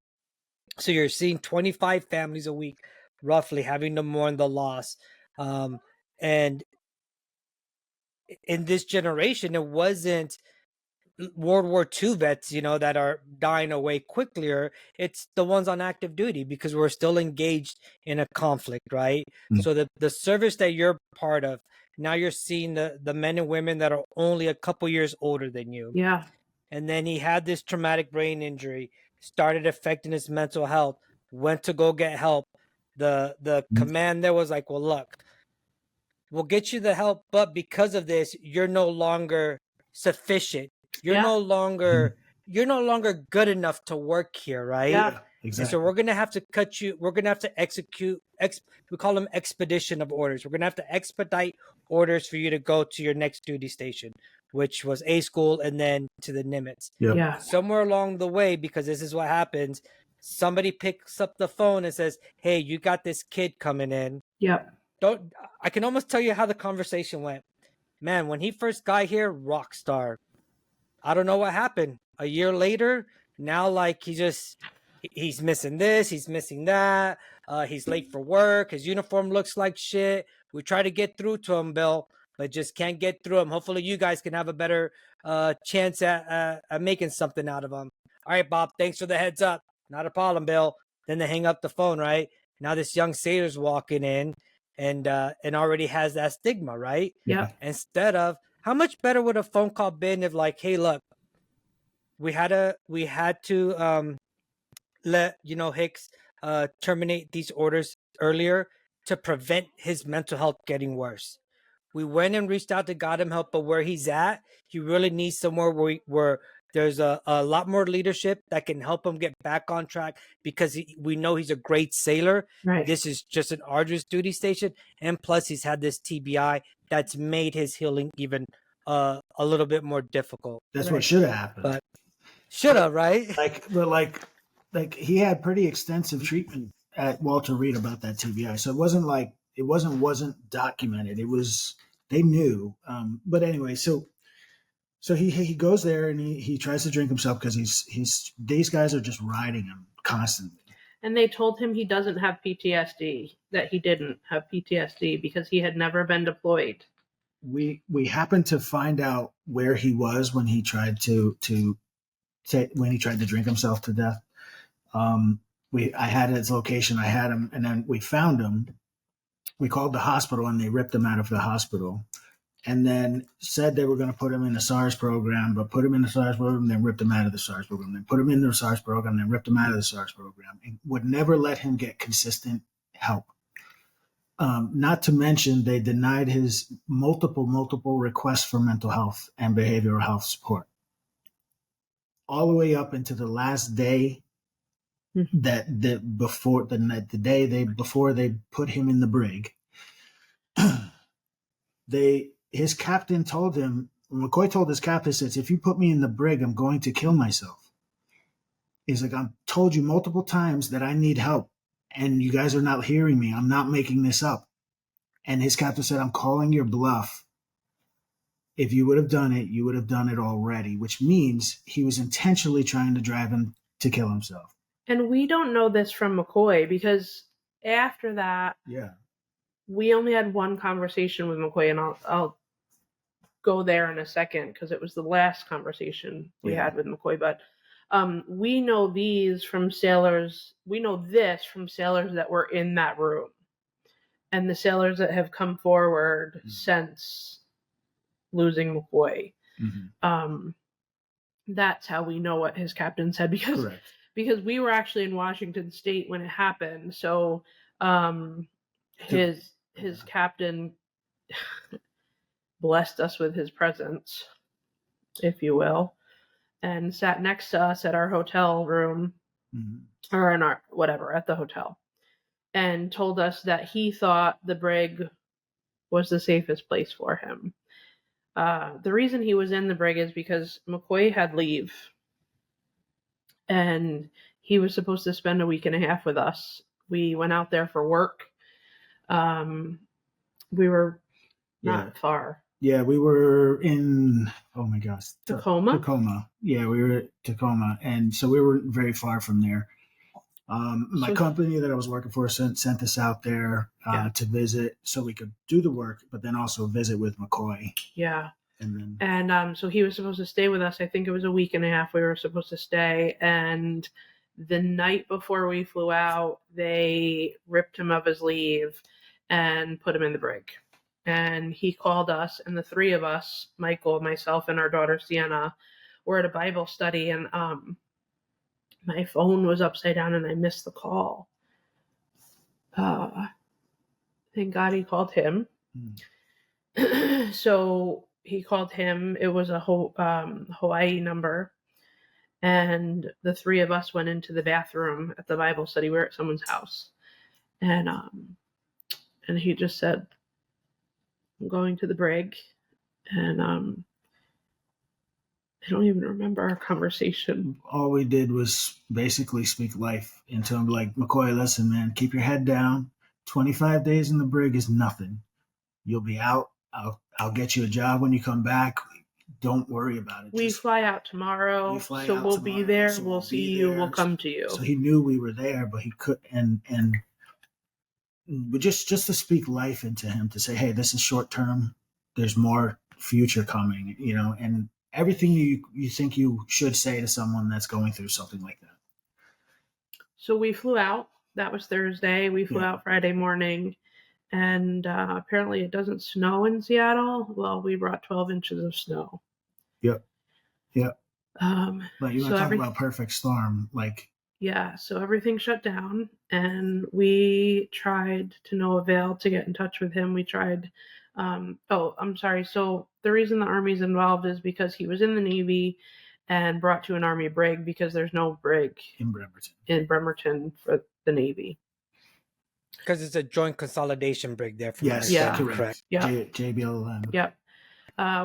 So you're seeing 25 families a week roughly having to mourn the loss. And in this generation, it wasn't World War II vets, that are dying away quicker. It's the ones on active duty because we're still engaged in a conflict, right?
Mm.
So the service that you're part of, now you're seeing the men and women that are only a couple years older than you.
Yeah.
And then he had this traumatic brain injury, started affecting his mental health, went to go get help. The command there was like, well, look, we'll get you the help, but because of this, you're no longer sufficient. You're no longer good enough to work here, right?
Yeah.
Exactly.
And so we're gonna have to cut you. We're gonna have to execute. We call them expedition of orders. We're gonna have to expedite orders for you to go to your next duty station, which was A school, and then to the Nimitz.
Yep.
Yeah.
Somewhere along the way, because this is what happens, somebody picks up the phone and says, "Hey, you got this kid coming in."
Yep.
I can almost tell you how the conversation went. Man, when he first got here, rock star. I don't know what happened. A year later, now like he's missing this, he's missing that. He's late for work. His uniform looks like shit. We try to get through to him, Bill, but just can't get through him. Hopefully you guys can have a better chance at making something out of him. All right, Bob, thanks for the heads up. Not a problem, Bill. Then they hang up the phone, right? Now this young sailor's walking in and already has that stigma, right?
Yeah.
Instead of, how much better would a phone call been if like, hey, look, we had to let Hicks terminate these orders earlier to prevent his mental health getting worse. We went and reached out to got him help, but where he's at, he really needs somewhere where there's a lot more leadership that can help him get back on track, because we know he's a great sailor.
Right.
This is just an arduous duty station, and plus he's had this TBI that's made his healing even a little bit more difficult.
That's what should have happened.
But should have, right?
Like he had pretty extensive treatment at Walter Reed about that TBI, so it wasn't documented. It was, they knew. But anyway, so he goes there and he tries to drink himself because these guys are just riding him constantly.
And they told him he doesn't have PTSD, that he didn't have PTSD because he had never been deployed.
We happened to find out where he was when he tried to drink himself to death. I had his location, I had him, and then we found him. We called the hospital and they ripped him out of the hospital, and then said they were going to put him in the SARS program, but put him in the SARS program, then ripped him out of the SARS program, then put him in the SARS program, then ripped him out of the SARS program, and would never let him get consistent help. Not to mention, they denied his multiple requests for mental health and behavioral health support, all the way up into the last day before they put him in the brig. His captain told him, McCoy told his captain, says, if you put me in the brig, I'm going to kill myself. He's like, I've told you multiple times that I need help, and you guys are not hearing me. I'm not making this up. And his captain said, I'm calling your bluff. If you would have done it, you would have done it already, which means he was intentionally trying to drive him to kill himself.
And we don't know this from McCoy, because after that, we only had one conversation with McCoy, and I'll go there in a second because it was the last conversation we had with McCoy. But we know these from sailors. We know this from sailors that were in that room, and the sailors that have come forward since losing McCoy. Mm-hmm. That's how we know what his captain said, because we were actually in Washington State when it happened. So his captain blessed us with his presence, if you will, and sat next to us at our hotel room, or in our whatever at the hotel, and told us that he thought the brig was the safest place for him. The reason he was in the brig is because McCoy had leave, and he was supposed to spend a week and a half with us. We went out there for work. We were not far. Yeah, we were in, oh my gosh.
Tacoma. Yeah, we were at Tacoma. And so we weren't very far from there. My
So-
company that I was working for sent us out there
Yeah.
to visit so we could do the work, but then also visit with Macoy.
Yeah.
And then
And so he was supposed to stay with us. I think it was a week and a half we were supposed to stay. And the night before we flew out, they ripped him of his leave and put him in the brig. And he called us, and the three of us, Michael, myself, and our daughter Sienna, were at a Bible study, and my phone was upside down and I missed the call. Thank God he called him. So he called him. It was a Hawaii number. And the three of us went into the bathroom at the Bible study. We were at someone's house. And he just said, I'm going to the brig. And I don't even remember our conversation.
all we did was basically speak life into him. Like, Macoy, listen, man, keep your head down. 25 days in the brig is nothing. You'll be out. I'll get you a job when you come back. Don't worry about it.
We fly out tomorrow,
We fly
so
out
we'll
tomorrow,
be there.
so
we'll
we'll
see
be
you.
there.
We'll come to you.
So he knew we were there, but he could, and just to speak life into him, to say, hey, this is short term. There's more future coming, and everything you think you should say to someone that's going through something like that.
So we flew out. That was Thursday. We flew
Yeah.
out Friday morning. And apparently it doesn't snow in Seattle. Well, we brought 12 inches of snow.
Yep.
So
But you want to talk about perfect storm, like.
Yeah, so everything shut down, and we tried to no avail to get in touch with him. We tried. Oh, I'm sorry. So the reason the Army's involved is because he was in the Navy and brought to an Army brig, because there's no brig in Bremerton for the Navy.
Because it's a joint consolidation brig there. From
Yes,
Yeah.
correct.
Yeah.
JBL.
Yep.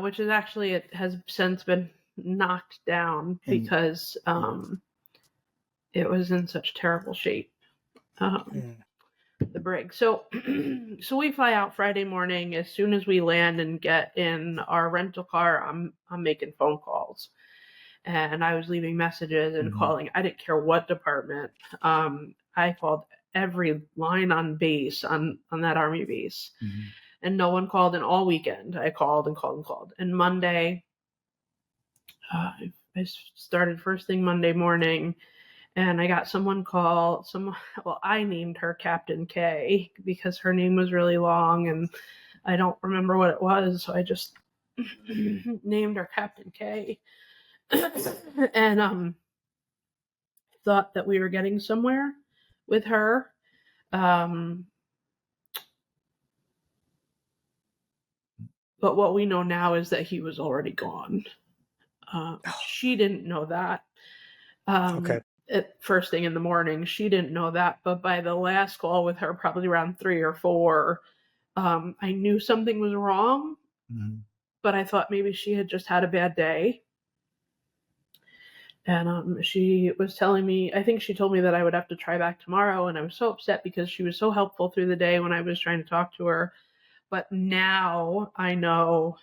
Which is actually, it has since been knocked down because it was in such terrible shape. The brig. So so we fly out Friday morning. As soon as we land and get in our rental car, I'm making phone calls. And I was leaving messages and calling. I didn't care what department. I called every line on base on that Army base. And no one called. And all weekend I called and called and called. And Monday, I started first thing Monday morning, and I got someone call. Well, I named her Captain K because her name was really long, and I don't remember what it was, so I just named her Captain K. And thought that we were getting somewhere with her. But what we know now is that he was already gone. She didn't know that.
Okay.
At first thing in the morning, she didn't know that. But by the last call with her, probably around 3 or 4, I knew something was wrong. But I thought maybe she had just had a bad day. And she was telling me, I think she told me that I would have to try back tomorrow. And I was so upset because she was so helpful through the day when I was trying to talk to her. But now I know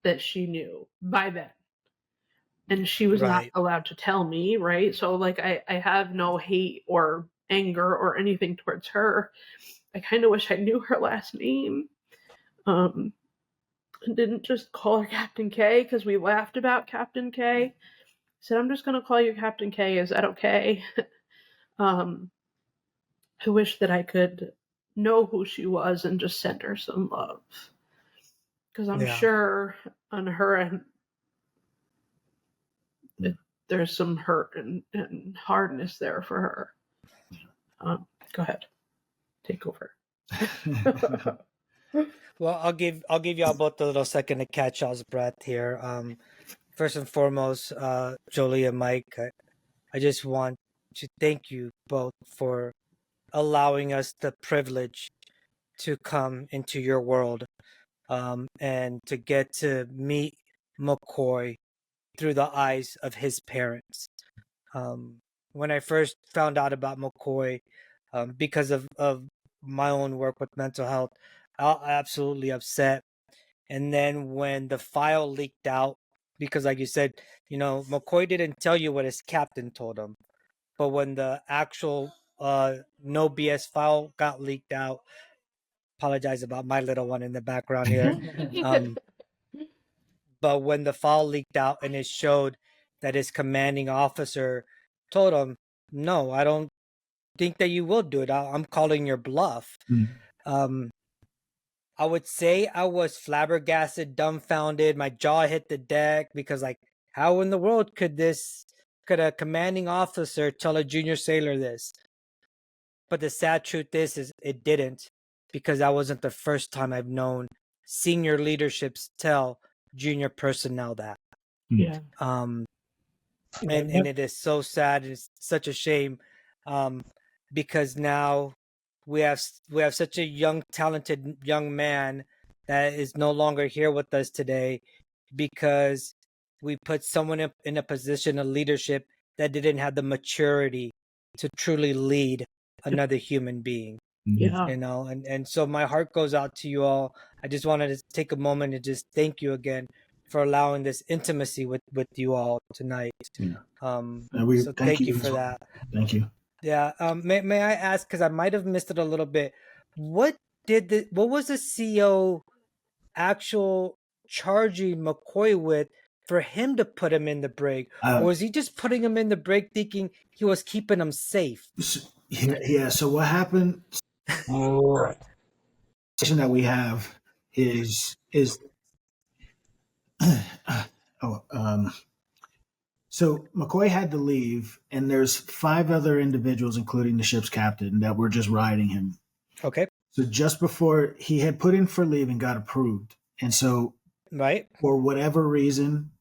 that she knew by then. And she was not allowed to tell me, right? So, like, I have no hate or anger or anything towards her. I kind of wish I knew her last name. And didn't just call her Captain K because we laughed about Captain K. I said, I'm just going to call you Captain K. Is that okay? I wish that I could know who she was and just send her some love. Because I'm sure on her end, there's some hurt and hardness there for her. Go ahead. Take over.
Well, I'll give y'all both a little second to catch y'all's breath here. First and foremost, Jolee and Mike, I just want to thank you both for allowing us the privilege to come into your world, and to get to meet Macoy through the eyes of his parents. When I first found out about Macoy, because of my own work with mental health, I was absolutely upset. And then when the file leaked out, because like you said, Macoy didn't tell you what his captain told him. But when the actual no BS file got leaked out. Apologize about my little one in the background here. But when the file leaked out and it showed that his commanding officer told him, no, I don't think that you will do it. I'm calling your bluff. I would say I was flabbergasted, dumbfounded. My jaw hit the deck because, like, how in the world could a commanding officer tell a junior sailor this? But the sad truth is it didn't, because that wasn't the first time I've known senior leaderships tell junior personnel that.
Yeah.
And it is so sad. It's such a shame, because now we have such a young, talented young man that is no longer here with us today because we put someone in a position of leadership that didn't have the maturity to truly lead another human being.
Yeah.
You know, and so my heart goes out to you all. I just wanted to take a moment and just thank you again for allowing this intimacy with you all tonight.
Yeah.
So thank you for that.
Thank you.
Yeah. May I ask, because I might have missed it a little bit, what was the CO actual charging McCoy with for him to put him in the brig? Or was he just putting him in the brig thinking he was keeping him safe?
Yeah. So what happened? The situation that we have is so McCoy had to leave, and there's 5 other individuals, including the ship's captain, that were just riding him.
Okay.
So just before he had put in for leave and got approved, and so
right,
for whatever reason,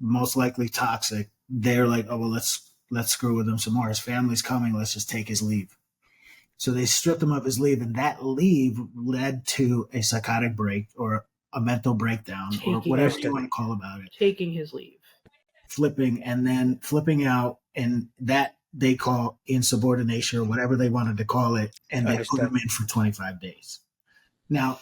most likely toxic, they're like, oh well, let's screw with him some more. His family's coming. Let's just take his leave. So they stripped him of his leave, and that leave led to a psychotic break or a mental breakdown or whatever you want to call about it.
Taking his leave.
Flipping and then flipping out, and that they call insubordination or whatever they wanted to call it, and they put him in for 25 days. Now,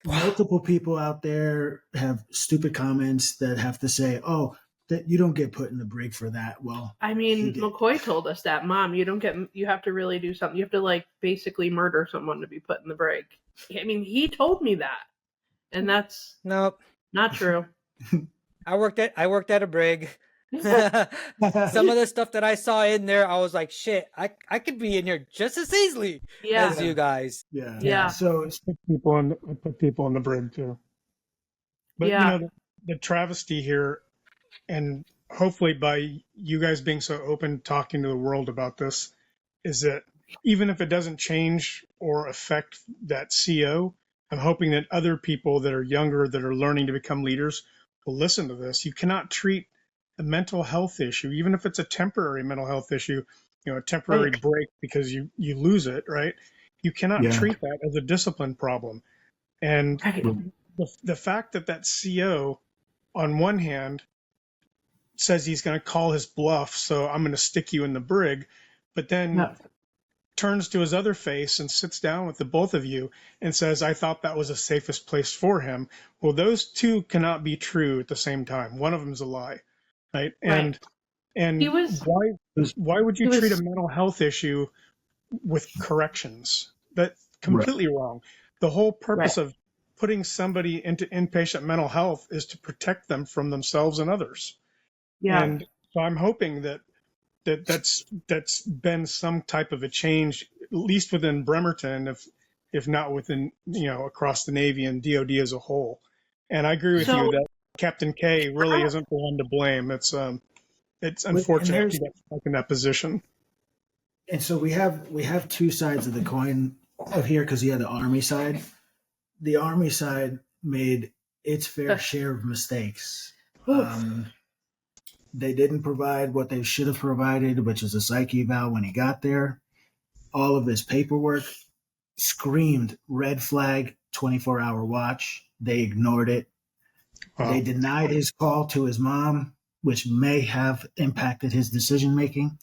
multiple people out there have stupid comments that have to say, oh, that you don't get put in the brig for that. Well,
I mean, McCoy told us that, Mom, you have to really do something. You have to, like, basically murder someone to be put in the brig. I mean, he told me that, and that's not true.
I worked at a brig. Some of the stuff that I saw in there, I was like, shit, I could be in here just as easily as you guys.
Yeah. So
I put people on the brig too. But you know, the travesty here, and hopefully by you guys being so open, talking to the world about this, is that even if it doesn't change or affect that CO, I'm hoping that other people that are younger, that are learning to become leaders, will listen to this. You cannot treat a mental health issue, even if it's a temporary mental health issue, you know, a temporary break because you lose it, right? You cannot treat that as a discipline problem. And the fact that CO, on one hand, says he's going to call his bluff, so I'm going to stick you in the brig, but then turns to his other face and sits down with the both of you and says, I thought that was the safest place for him. Well, those two cannot be true at the same time. One of them is a lie. Right. And why would you treat a mental health issue with corrections? That's completely wrong. The whole purpose of putting somebody into inpatient mental health is to protect them from themselves and others. Yeah. And so I'm hoping that's been some type of a change, at least within Bremerton, if not within, you know, across the Navy and DoD as a whole. And I agree with you that Captain K really isn't the one to blame. It's unfortunate he got stuck in that position.
And so we have 2 sides of the coin of here, because you had the Army side. The Army side made its fair share of mistakes. They didn't provide what they should have provided, which is a psych eval when he got there. All of his paperwork screamed red flag, 24-hour watch. They ignored it. They denied his call to his mom, which may have impacted his decision-making.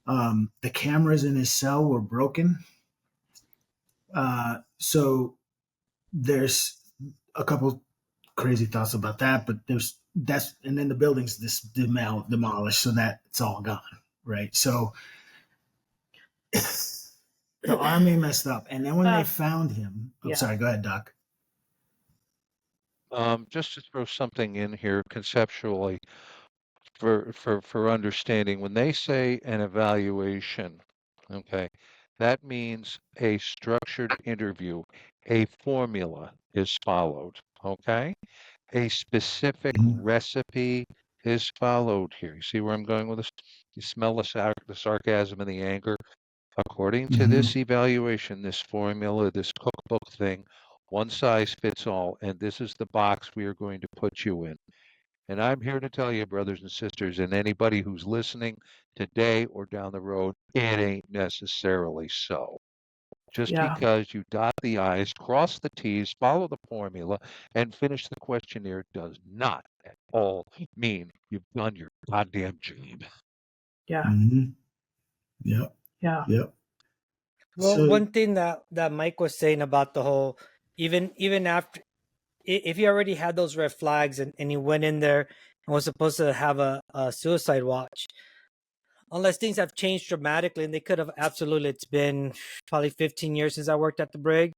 The cameras in his cell were broken. So there's a couple crazy thoughts about that, but and then the building's demolished, so that it's all gone, right? So the Army messed up. And then when they found him, I'm
yeah.
sorry, go ahead, Doc.
Just to throw something in here conceptually for understanding, when they say an evaluation, okay, that means a structured interview, a formula is followed, okay? A specific recipe is followed here. You see where I'm going with this? You smell the sarcasm and the anger? According to this evaluation, this formula, this cookbook thing, one size fits all, and this is the box we are going to put you in. And I'm here to tell you, brothers and sisters, and anybody who's listening today or down the road, it ain't necessarily so. Just
Yeah.
because you dot the I's, cross the T's, follow the formula, and finish the questionnaire does not at all mean you've done your goddamn job.
Yeah.
Yep.
Yeah.
Yep.
Well,
So-
one thing that Mike was saying about the whole, even after, if you already had those red flags and you went in there and was supposed to have a suicide watch, unless things have changed dramatically, and they could have absolutely, it's been probably 15 years since I worked at the brig.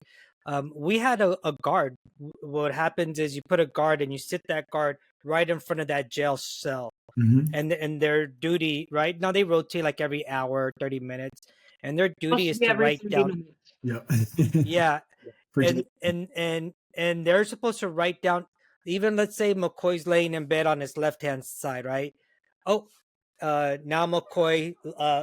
We had a guard. What happens is you put a guard and you sit that guard right in front of that jail cell. And their duty, right now, they rotate like every hour, 30 minutes, and their duty is to write down.
Yep.
Yeah. And they're supposed to write down, even let's say McCoy's laying in bed on his left hand side, right? Oh, now McCoy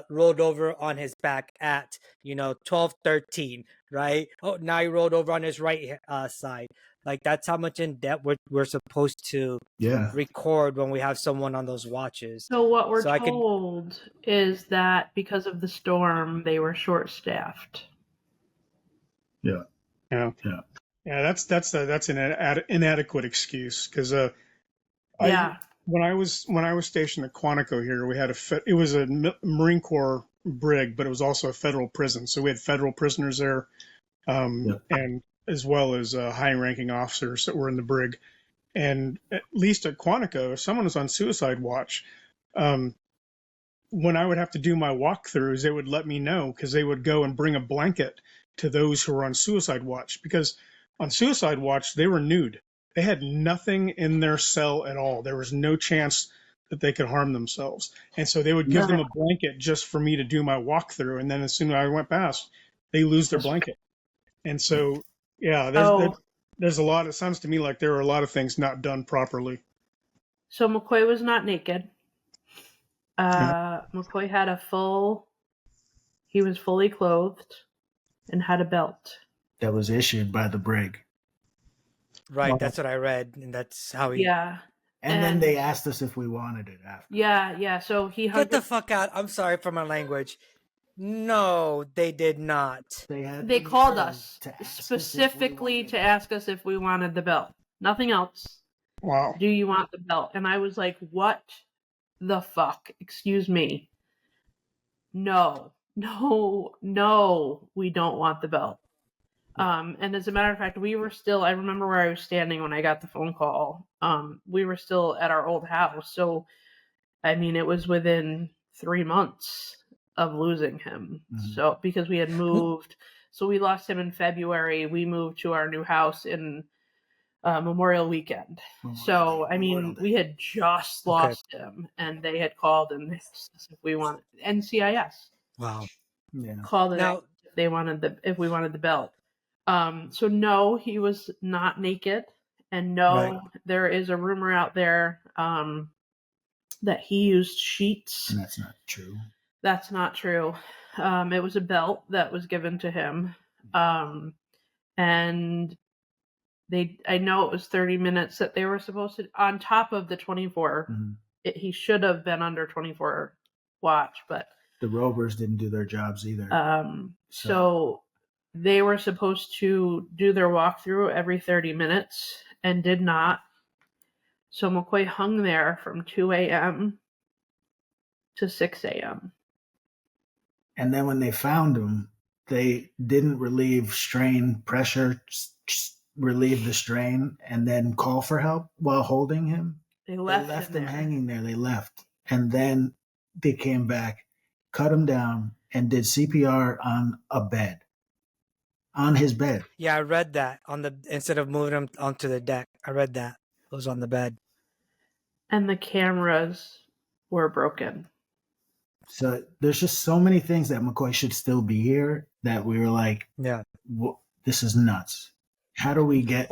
rolled over on his back at 12:13, right? Oh, now he rolled over on his right side. Like, that's how much in depth we're supposed to record when we have someone on those watches.
So what we're told is that because of the storm, they were short-staffed.
Yeah. That's an inadequate excuse, because when I was stationed at Quantico here, we had it was a Marine Corps brig, but it was also a federal prison. So we had federal prisoners there, and as well as high-ranking officers that were in the brig. And at least at Quantico, if someone was on suicide watch, when I would have to do my walkthroughs, they would let me know, because they would go and bring a blanket to those who were on suicide watch. Because on suicide watch, they were nude. They had nothing in their cell at all. There was no chance that they could harm themselves. And so they would give them a blanket just for me to do my walkthrough. And then as soon as I went past, they lose their blanket. And so, there's a lot. It sounds to me like there are a lot of things not done properly.
So McCoy was not naked. McCoy had he was fully clothed and had a belt.
That was issued by the brig.
Right, that's what I read, and that's how he...
Yeah.
And then they asked us if we wanted it after.
Yeah, so he...
Get the fuck out. I'm sorry for my language. No, they did not.
They called us specifically to ask us if we wanted the belt. Nothing else.
Wow.
Do you want the belt? And I was like, what the fuck? Excuse me. No, we don't want the belt. And as a matter of fact, we were still, I remember where I was standing when I got the phone call. We were still at our old house. So, I mean, it was within 3 months of losing him. So, because we had moved, so we lost him in February. We moved to our new house in Memorial Weekend. So, I mean, we had just lost him, and they had called and asked us if we wanted NCIS.
Wow.
Yeah.
Called it out if we wanted the belt. So no, he was not naked, and no, there is a rumor out there that he used sheets.
And that's not true.
That's not true. It was a belt that was given to him, and I know it was 30 minutes that they were supposed to, on top of the 24. He should have been under 24 watch, but
the rovers didn't do their jobs either.
So they were supposed to do their walkthrough every 30 minutes and did not. So McCoy hung there from 2 a.m. to 6 a.m.
And then when they found him, they didn't relieve strain pressure, relieve the strain, and then call for help while holding him.
They left
him hanging there. They left. And then they came back, cut him down, and did CPR on a bed, on his bed.
Yeah, I read that instead of moving him onto the deck. I read that it was on the bed.
And the cameras were broken.
So there's just so many things that McCoy should still be here that we were like,
Yeah.
This is nuts. How do we get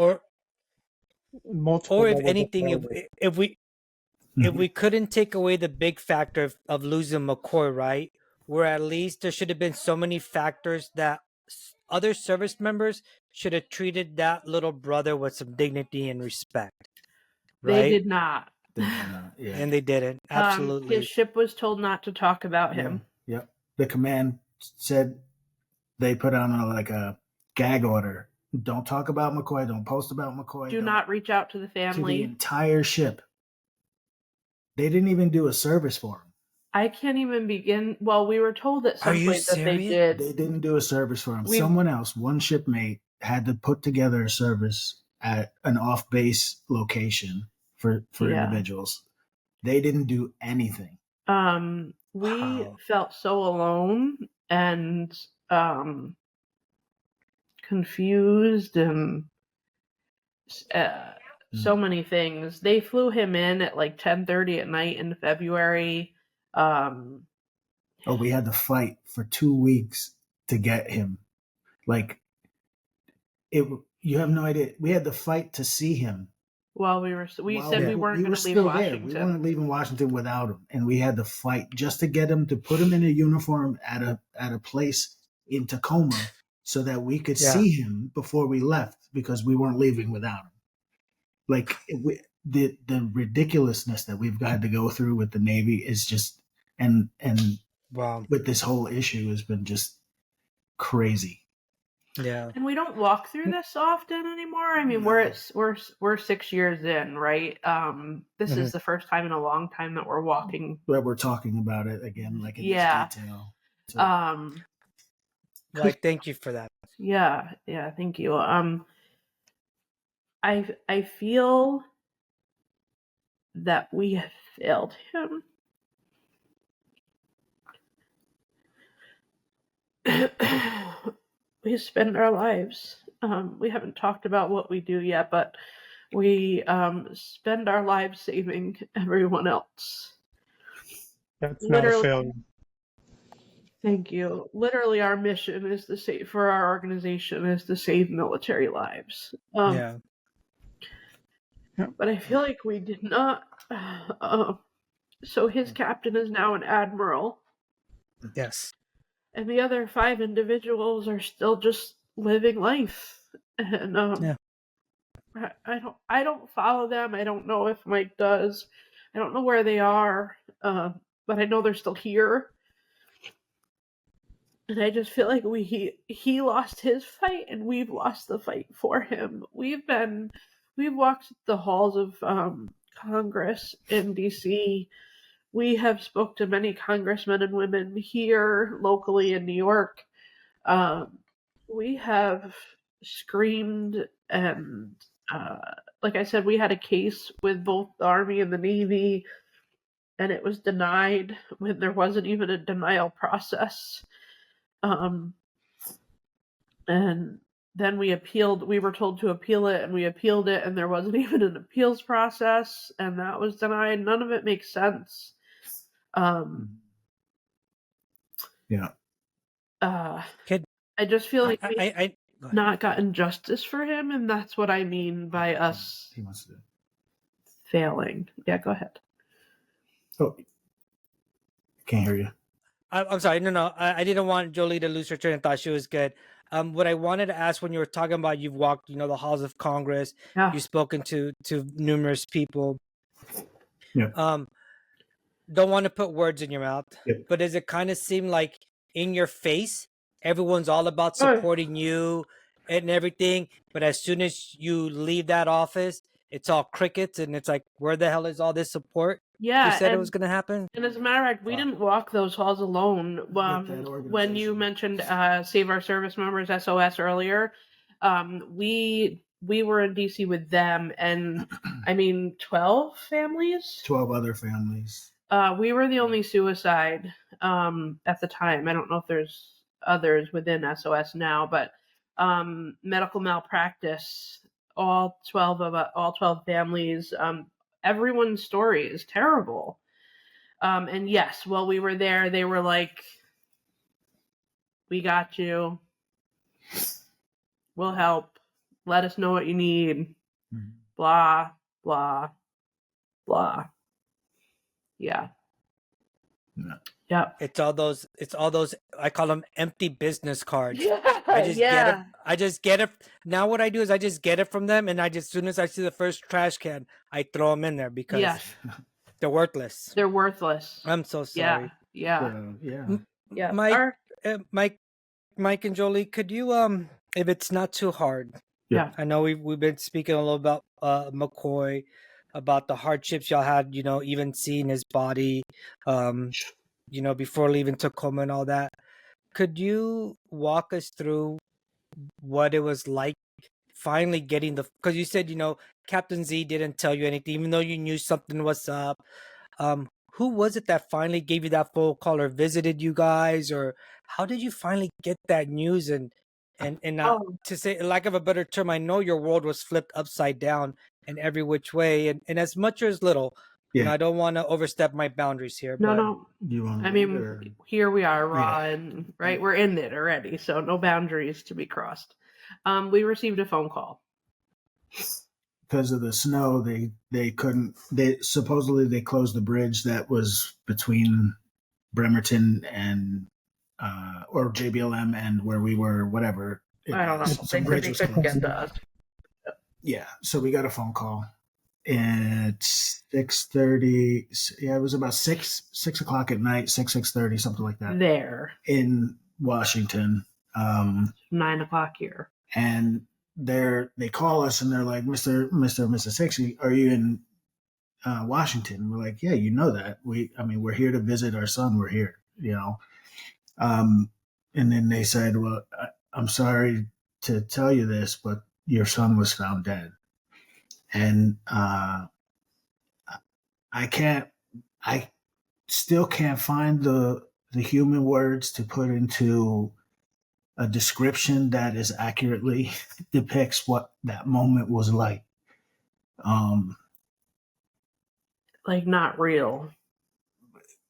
Multiple.
Or if
levels of
anything,
failure.
if we couldn't take away the big factor of losing McCoy, right? Where at least there should have been so many factors that other service members should have treated that little brother with some dignity and respect, right?
They did not.
Yeah.
And they didn't. Absolutely.
His ship was told not to talk about him.
Yep. The command said they put on a gag order. Don't talk about McCoy. Don't post about McCoy.
Do not reach out to the
to
family.
the entire ship. They didn't even do a service for him.
I can't even begin. Well, we were told at some
Are you
point that they
serious?
did.
They didn't do a service for him. Someone else, one shipmate, had to put together a service at an off-base location for individuals. They didn't do anything.
We felt so alone and confused and so many things. They flew him in at like 10:30 at night in February.
We had to fight for 2 weeks to get him. You have no idea. We had to fight to see him.
Well, we said we weren't going to leave Washington.
We weren't leaving Washington without him, and we had to fight just to get him, to put him in a uniform at a place in Tacoma so that we could see him before we left, because we weren't leaving without him. The ridiculousness that we've had to go through with the Navy is just, and
wow,
with this whole issue has been just crazy.
Yeah.
And we don't walk through this often anymore. I mean, we're 6 years in, right? This is the first time in a long time that we're walking.
But we're talking about it again, like in this detail. So.
Thank you for that.
Yeah, thank you. I feel that we have failed him. We spend our lives. We haven't talked about what we do yet, but we spend our lives saving everyone else.
That's not a failure.
Thank you. Literally, our mission is to save, for our organization, is to save military lives.
Yeah.
But I feel like we did not. So his captain is now an admiral.
Yes.
And the other 5 individuals are still just living life. And I don't follow them. I don't know if Mike does. I don't know where they are. But I know they're still here. And I just feel like he lost his fight and we've lost the fight for him. We've walked the halls of Congress in DC. We have spoke to many congressmen and women here locally in New York. We have screamed, and like I said, we had a case with both the Army and the Navy, and it was denied when there wasn't even a denial process. And then we appealed. We were told to appeal it, and we appealed it, and there wasn't even an appeals process, and that was denied. None of it makes sense. I just feel like I not gotten justice for him, and that's what I mean by us failing. Yeah, go ahead.
Oh, can't hear you.
I'm sorry. No. I didn't want Jolee to lose her train of thought. She was good. What I wanted to ask, when you were talking about you've walked, the halls of Congress, you've spoken to numerous people.
Yeah.
Don't want to put words in your mouth, but does it kind of seem like in your face, everyone's all about supporting you and everything, but as soon as you leave that office, it's all crickets, and it's like, where the hell is all this support?
Yeah,
you said it was going to happen.
And as a matter of fact, we didn't walk those halls alone. When you mentioned Save Our Service Members SOS earlier, we were in DC with them, and 12 families.
12 other families.
We were the only suicide at the time. I don't know if there's others within SOS now, but medical malpractice, all 12 families, everyone's story is terrible. And yes, while we were there, they were like, we got you. We'll help. Let us know what you need.
Mhm.
Blah, blah, blah. Yeah.
Yeah.
Yep.
It's all those I call them empty business cards.
Yeah.
I just get it.
Yeah.
I just get it. Now what I do is I just get it from them, and as soon as I see the first trash can, I throw them in there because
Yes.
they're worthless.
They're worthless.
I'm so sorry.
Yeah.
So, yeah.
Yeah.
Mike and Jolee, could you if it's not too hard?
Yeah.
I know we've been speaking a little about McCoy, about the hardships y'all had, even seeing his body, before leaving Tacoma and all that. Could you walk us through what it was like finally getting because you said, Captain Z didn't tell you anything, even though you knew something was up. Who was it that finally gave you that phone call or visited you guys, or how did you finally get that news? And to say, lack of a better term, I know your world was flipped upside down in every which way, and as much or as little.
Yeah.
I don't want to overstep my boundaries here.
No.
You want
I mean, here we are, raw, and right, we're in it already, so no boundaries to be crossed. We received a phone call.
Because of the snow, they couldn't. They supposedly they closed the bridge that was between Bremerton and or JBLM and where we were. Whatever.
I don't know.
Some
They
bridge was
couldn't
closed.
get to us.
Yeah, so we got a phone call at 6:30. Yeah, it was about 6 o'clock at night, 6:30, something like that.
There
In Washington.
9 o'clock here.
And they call us and they're like, Mr. Hicks, are you in Washington? We're like, yeah, you know that. We're here to visit our son. We're here, And then they said, well, I'm sorry to tell you this, but your son was found dead. And I still can't find the human words to put into a description that is accurately depicts what that moment was like.
Like not real.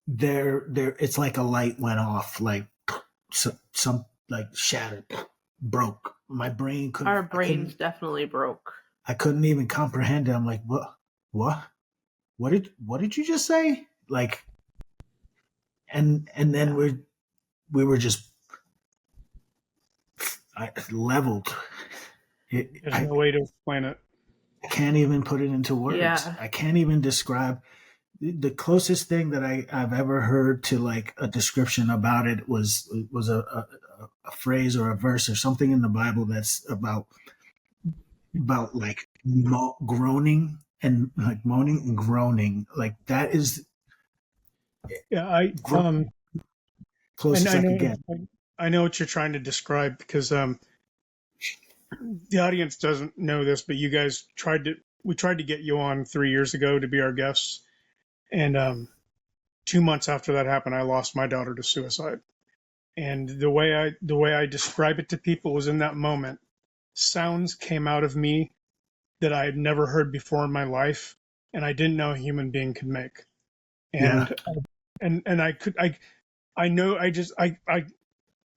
There, it's like a light went off, like some like shattered, broke. My brain couldn't.
Our brains definitely broke.
I couldn't even comprehend it. I'm like, what did you just say? Like, and then we were just leveled.
There's no way to explain it.
I can't even put it into words.
Yeah.
I can't even describe. The closest thing that I've ever heard to like a description about it was a phrase or a verse or something in the Bible that's about like groaning and like moaning and groaning. Like that is.
Yeah,
Closest I could get.
I know what you're trying to describe because the audience doesn't know this, but you guys we tried to get you on 3 years ago to be our guests. And 2 months after that happened, I lost my daughter to suicide. And the way I describe it to people was in that moment, sounds came out of me that I had never heard before in my life, and I didn't know a human being could make. And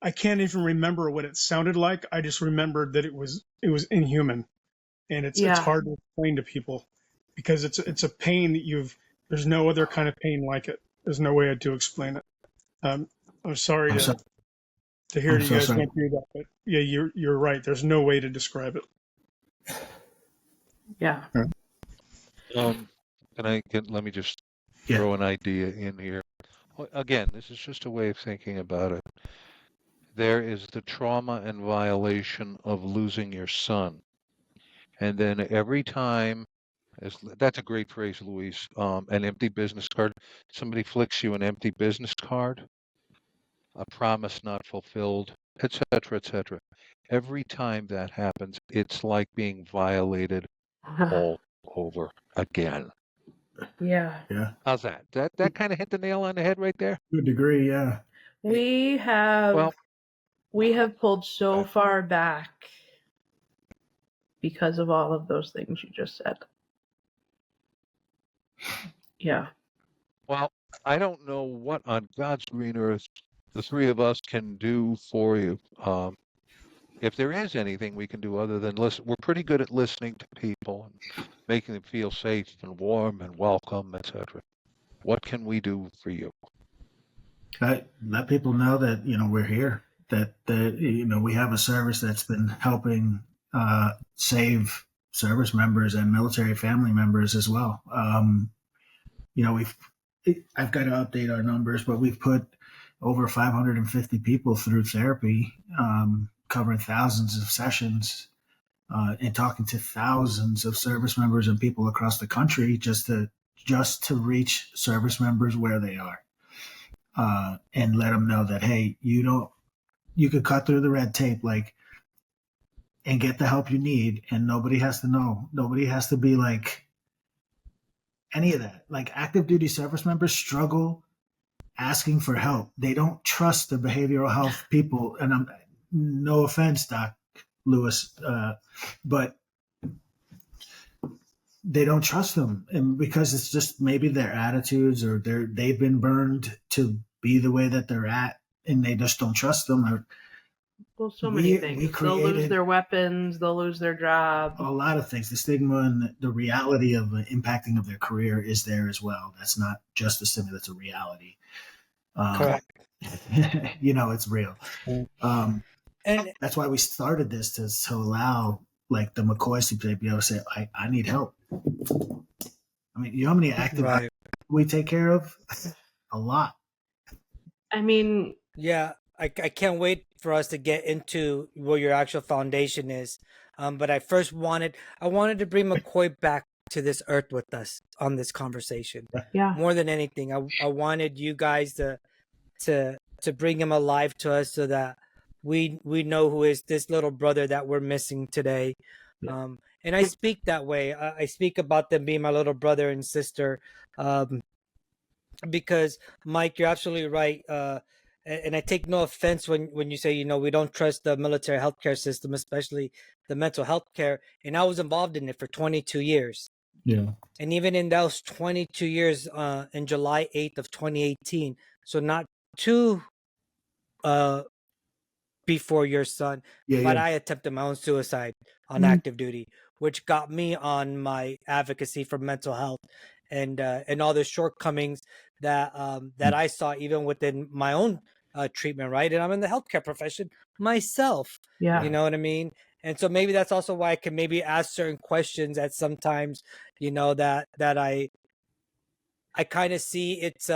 I can't even remember what it sounded like. I just remembered that it was inhuman, and it's hard to explain to people because it's a pain that there's no other kind of pain like it. There's no way to explain it. I'm sorry to hear you guys went through that, but yeah, you're right. There's no way to describe it.
Yeah.
Let me just throw an idea in here. Again, this is just a way of thinking about it. There is the trauma and violation of losing your son. And then every time, that's a great phrase, Luis, an empty business card. Somebody flicks you an empty business card, a promise not fulfilled, etc., etc. Every time that happens, it's like being violated all over again.
Yeah.
Yeah.
How's that? That kind of hit the nail on the head right there.
To a degree, yeah.
We have
Well,
pulled so far back because of all of those things you just said. Yeah.
well, I don't know what on God's green earth the three of us can do for you. If there is anything we can do other than listen, we're pretty good at listening to people and making them feel safe and warm and welcome, etc. What can we do for you?
Let people know that, we're here, that we have a service that's been helping save service members and military family members as well. I've got to update our numbers, but we've put over 550 people through therapy, covering thousands of sessions, and talking to thousands of service members and people across the country just to reach service members where they are, and let them know that, hey, you could cut through the red tape, and get the help you need, and nobody has to know. Nobody has to be like any of that. Like, active duty service members struggle asking for help. They don't trust the behavioral health people, and I'm no offense, Doc Lewis, but they don't trust them, and because it's just maybe their attitudes, or they've been burned to be the way that they're at, and they just don't trust them.
Well, so many things. They'll lose their weapons. They'll lose their job.
A lot of things. The stigma and the reality of the impacting of their career is there as well. That's not just a stigma. That's a reality.
Correct.
It's real.
And
that's why we started this, to allow like the McCoys to be able to say, I need help. I mean, you know how many active we take care of? A lot.
I mean,
yeah, I can't wait for us to get into what your actual foundation is. But I wanted to bring McCoy back to this earth with us on this conversation.
Yeah.
More than anything, I wanted you guys to bring him alive to us, so that we know who is this little brother that we're missing today.
Yeah.
And I speak that way. I speak about them being my little brother and sister, because Mike, you're absolutely right. And I take no offense when you say, we don't trust the military healthcare system, especially the mental health care. And I was involved in it for 22 years.
Yeah.
And even in those 22 years, in July 8th of 2018, so not too before your son, but I attempted my own suicide on active duty, which got me on my advocacy for mental health and all the shortcomings that I saw even within my own treatment, right? And I'm in the healthcare profession myself.
Yeah.
You know what I mean? And so maybe that's also why I can maybe ask certain questions that sometimes, that I kind of see it's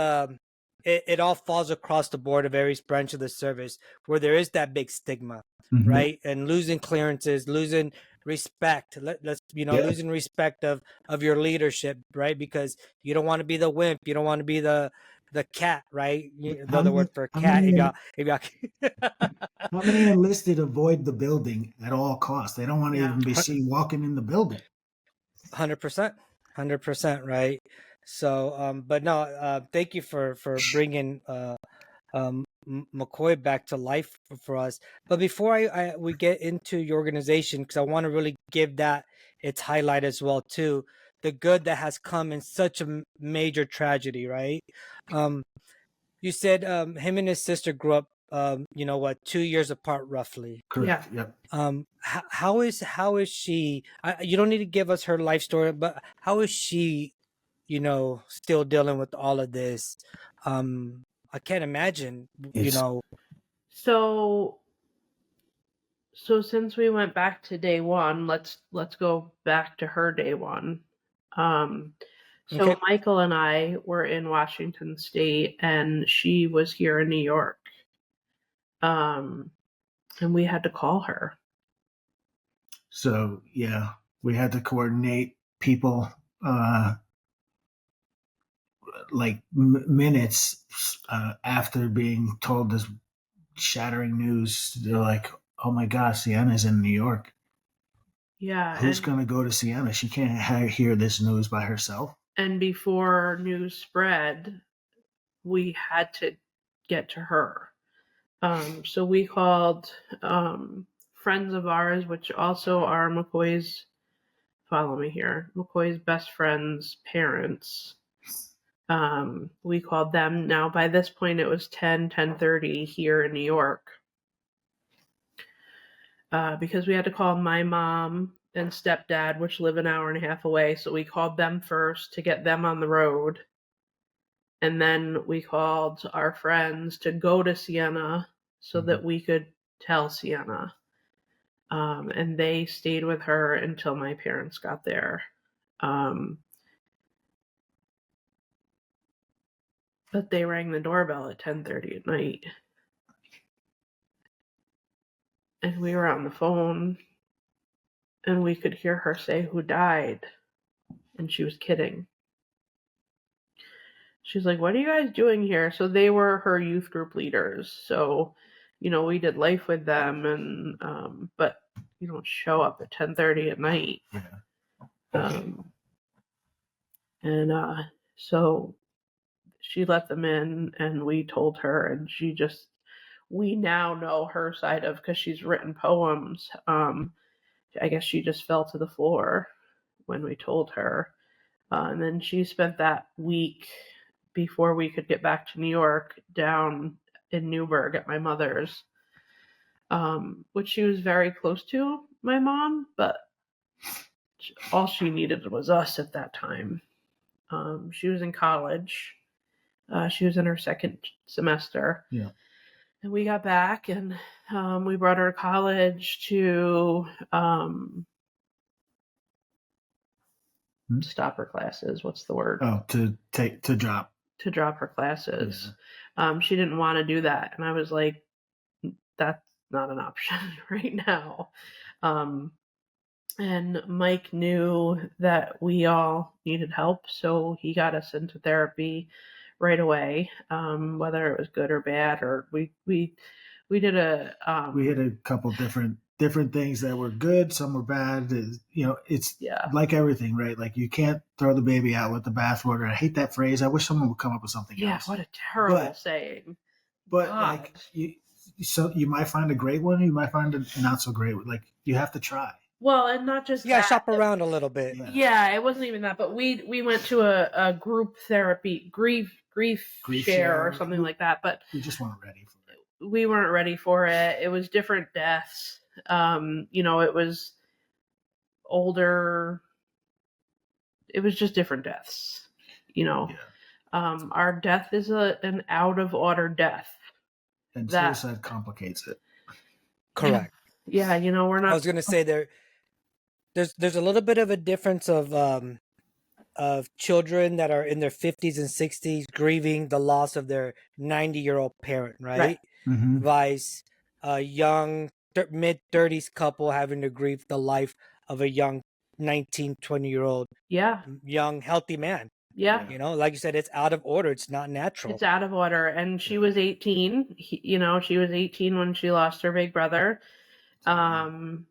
it all falls across the board of various branches of the service where there is that big stigma, right? And losing clearances, losing respect. Losing respect of your leadership, right? Because you don't want to be the wimp, you don't want to be the cat, right? The other word for cat.
How many enlisted avoid the building at all costs? They don't want to even be seen walking in the building.
100%, right? So, but no, thank you for bringing McCoy back to life for us. But before we get into your organization, because I want to really give that its highlight as well too, the good that has come in such a major tragedy, right? You said him and his sister grew up, 2 years apart roughly.
Correct.
Yeah.
Yep.
How is she? You don't need to give us her life story, but how is she? Still dealing with all of this. I can't imagine.
So since we went back to day one, let's go back to her day one. So Michael and I were in Washington State, and she was here in New York. And we had to call her.
So yeah, we had to coordinate people. Minutes after being told this shattering news, they're like, "Oh my gosh, Sienna's in New York."
Yeah.
Who's going to go to Sienna? She can't hear this news by herself.
And before news spread, we had to get to her. So we called friends of ours, which also are Macoy's, follow me here, Macoy's best friend's parents. We called them. Now, by this point, it was 10:30 here in New York. Because we had to call my mom and stepdad, which live an hour and a half away. So we called them first to get them on the road. And then we called our friends to go to Sienna so that we could tell Sienna. And they stayed with her until my parents got there. But they rang the doorbell at 10:30 at night. And we were on the phone, and we could hear her say who died. And she was kidding. She's like, what are you guys doing here? So they were her youth group leaders. So, we did life with them, and but you don't show up at 10:30 at night.
Yeah.
So she let them in, and we told her, and we now know her side of, because she's written poems. I guess she just fell to the floor when we told her. And then she spent that week before we could get back to New York down in Newburgh at my mother's, which she was very close to my mom, but all she needed was us at that time. She was in college. She was in her second semester.
Yeah.
And we got back, and we brought her to college to stop her classes. What's the word?
Oh, to drop.
To drop her classes. Yeah. She didn't want to do that. And I was like, that's not an option right now. And Mike knew that we all needed help, so he got us into therapy right away, whether it was good or bad, or we did a
we had a couple different things that were good, some were bad. It's like everything, right? Like, you can't throw the baby out with the bathwater. I hate that phrase. I wish someone would come up with something else.
What a terrible saying.
But God. You might find a great one, you might find a not so great one. Like, you have to try.
Well, and not just that.
Shop around a little bit.
Yeah, it wasn't even that, but we went to a group therapy, grief share or something like that, but
we just weren't ready for it.
We weren't ready for it. It was different deaths. It was older. It was just different deaths. Our death is an out of order death.
And suicide complicates it.
Correct.
Yeah, we're not.
I was going to say there's a little bit of a difference of children that are in their 50s and 60s grieving the loss of their 90-year-old parent, right?
Mm-hmm.
Vice a young mid-30s couple having to grieve the life of a young 19, 20-year-old young healthy man.
Yeah.
Like you said, it's out of order. It's not natural.
It's out of order. And she was 18. She was 18 when she lost her big brother. And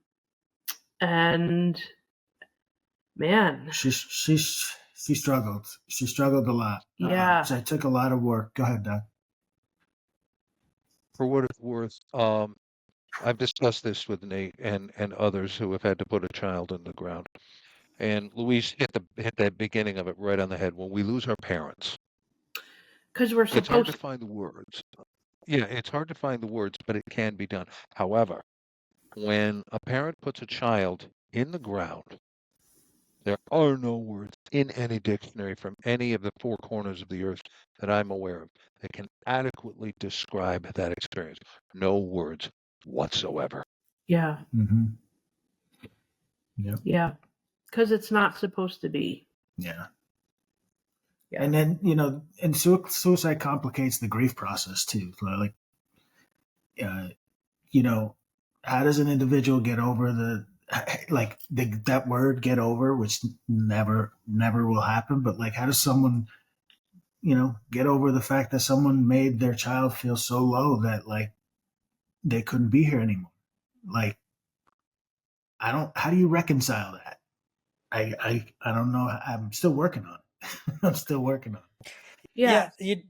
man,
she struggled. She struggled a lot.
Yeah.
So it took a lot of work. Go ahead, Doug.
For what it's worth, I've discussed this with Nate and others who have had to put a child in the ground. And Louise hit that beginning of it right on the head. When we lose our parents,
because it's
hard to find the words. Yeah, it's hard to find the words, but it can be done. However, when a parent puts a child in the ground, there are no words in any dictionary from any of the four corners of the earth that I'm aware of that can adequately describe that experience. No words whatsoever.
Yeah.
Mm-hmm. Yep.
Yeah. Because it's not supposed to be.
Yeah. And then, and suicide complicates the grief process too. Like, how does an individual get over that word "get over," which never will happen? But like, how does someone, get over the fact that someone made their child feel so low that like they couldn't be here anymore? Like, how do you reconcile that? I don't know. I'm still working on it. I'm still working on it.
Yeah.
You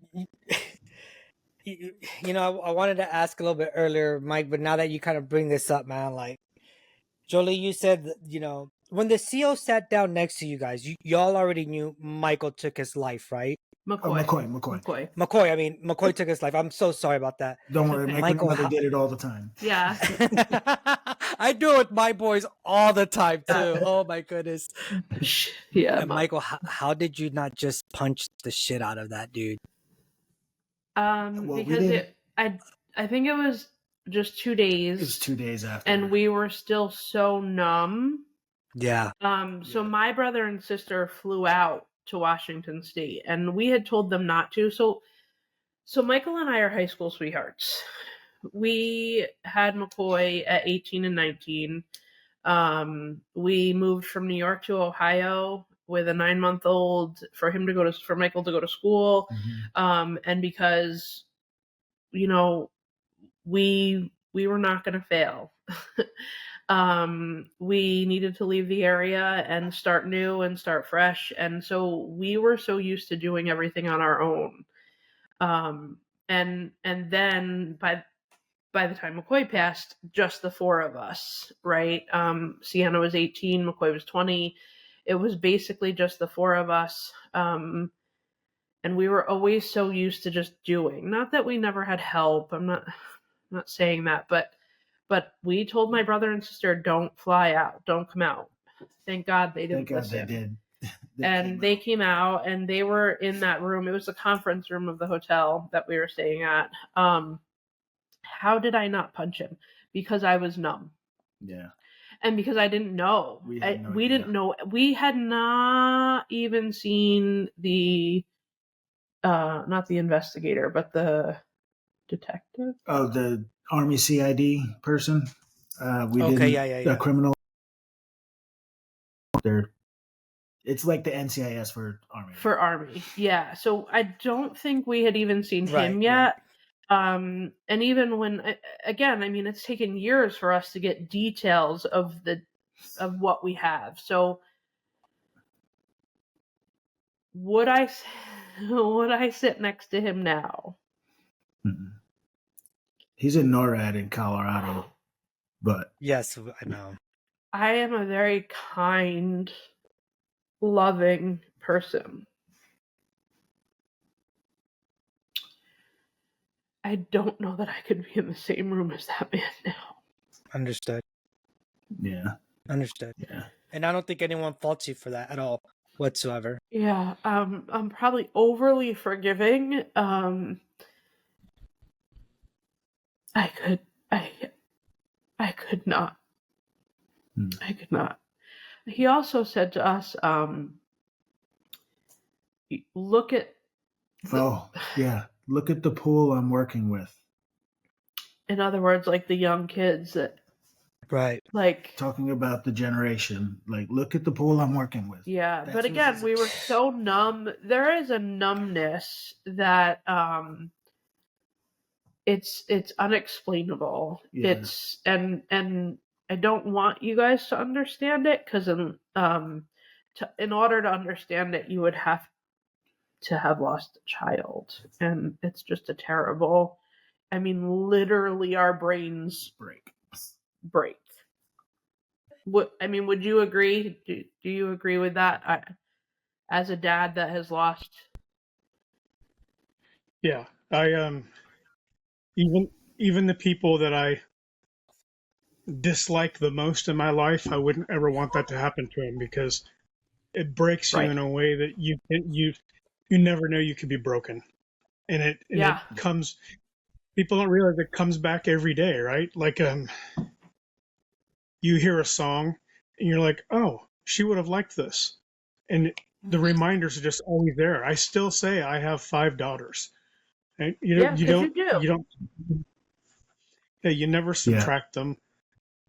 know, I wanted to ask a little bit earlier, Mike, but now that you kind of bring this up, man, like, Jolee, you said, you know, when the CO sat down next to you guys, y'all already knew Michael took his life, right?
McCoy.
McCoy took his life. I'm so sorry about that.
Don't worry,
Okay.
my
Michael,
grandmother did it all the time.
Yeah.
I do it with my boys all the time too. Oh my goodness.
Yeah.
And Michael, how did you not just punch the shit out of that dude?
Because I think it was just 2 days.
It was 2 days after.
And we were still so numb.
Yeah.
So my brother and sister flew out to Washington State, and we had told them not to. So Michael and I are high school sweethearts. We had McCoy at 18 and 19. We moved from New York to Ohio with a 9-month-old for Michael to go to school.
Mm-hmm.
And because, you know, we were not going to fail. We needed to leave the area and start new and start fresh. And so we were so used to doing everything on our own. And then by the time McCoy passed, just the four of us, right? Sienna was 18, McCoy was 20. It was basically just the four of us. And we were always so used to just doing. Not that we never had help. I'm not saying that, but we told my brother and sister, don't fly out, don't come out. Thank God they didn't listen.
Thank God they did.
They came out and they were in that room. It was the conference room of the hotel that we were staying at. How did I not punch him? Because I was numb.
Yeah.
And because I didn't know. We didn't know. We had not even seen the, not the investigator, but the detective.
Oh, the Army CID person.
Yeah.
A criminal. It's like the NCIS for Army.
For Army, yeah. So I don't think we had even seen him yet. Right. And even when, again, I mean, it's taken years for us to get details of what we have. So would I sit next to him now?
Mm-mm. He's in NORAD in Colorado, but
yes, I know.
I am a very kind, loving person. I don't know that I could be in the same room as that man now.
Understood.
Yeah.
Understood.
Yeah.
And I don't think anyone faults you for that at all whatsoever.
Yeah. I'm probably overly forgiving. I could not. I could not. He also said to us, look at
look at the pool I'm working with.
In other words, like the young kids that,
right,
like
talking about the generation, like look at the pool I'm working with.
Yeah. But again, we were so numb. There is a numbness that it's unexplainable. Yeah. It's and I don't want you guys to understand it, because in order to understand it, you would have to have lost a child, and it's just a terrible. I mean, literally, our brains break. Would you agree? Do you agree with that? As a dad that has lost.
Yeah, I even the people that I dislike the most in my life, I wouldn't ever want that to happen to him, because it breaks you in a way that you never know you could be broken, and it comes. People don't realize it comes back every day, right? Like you hear a song and you're like, oh, she would have liked this, and the reminders are just always there. I still say I have 5 daughters. Right? You never subtract them.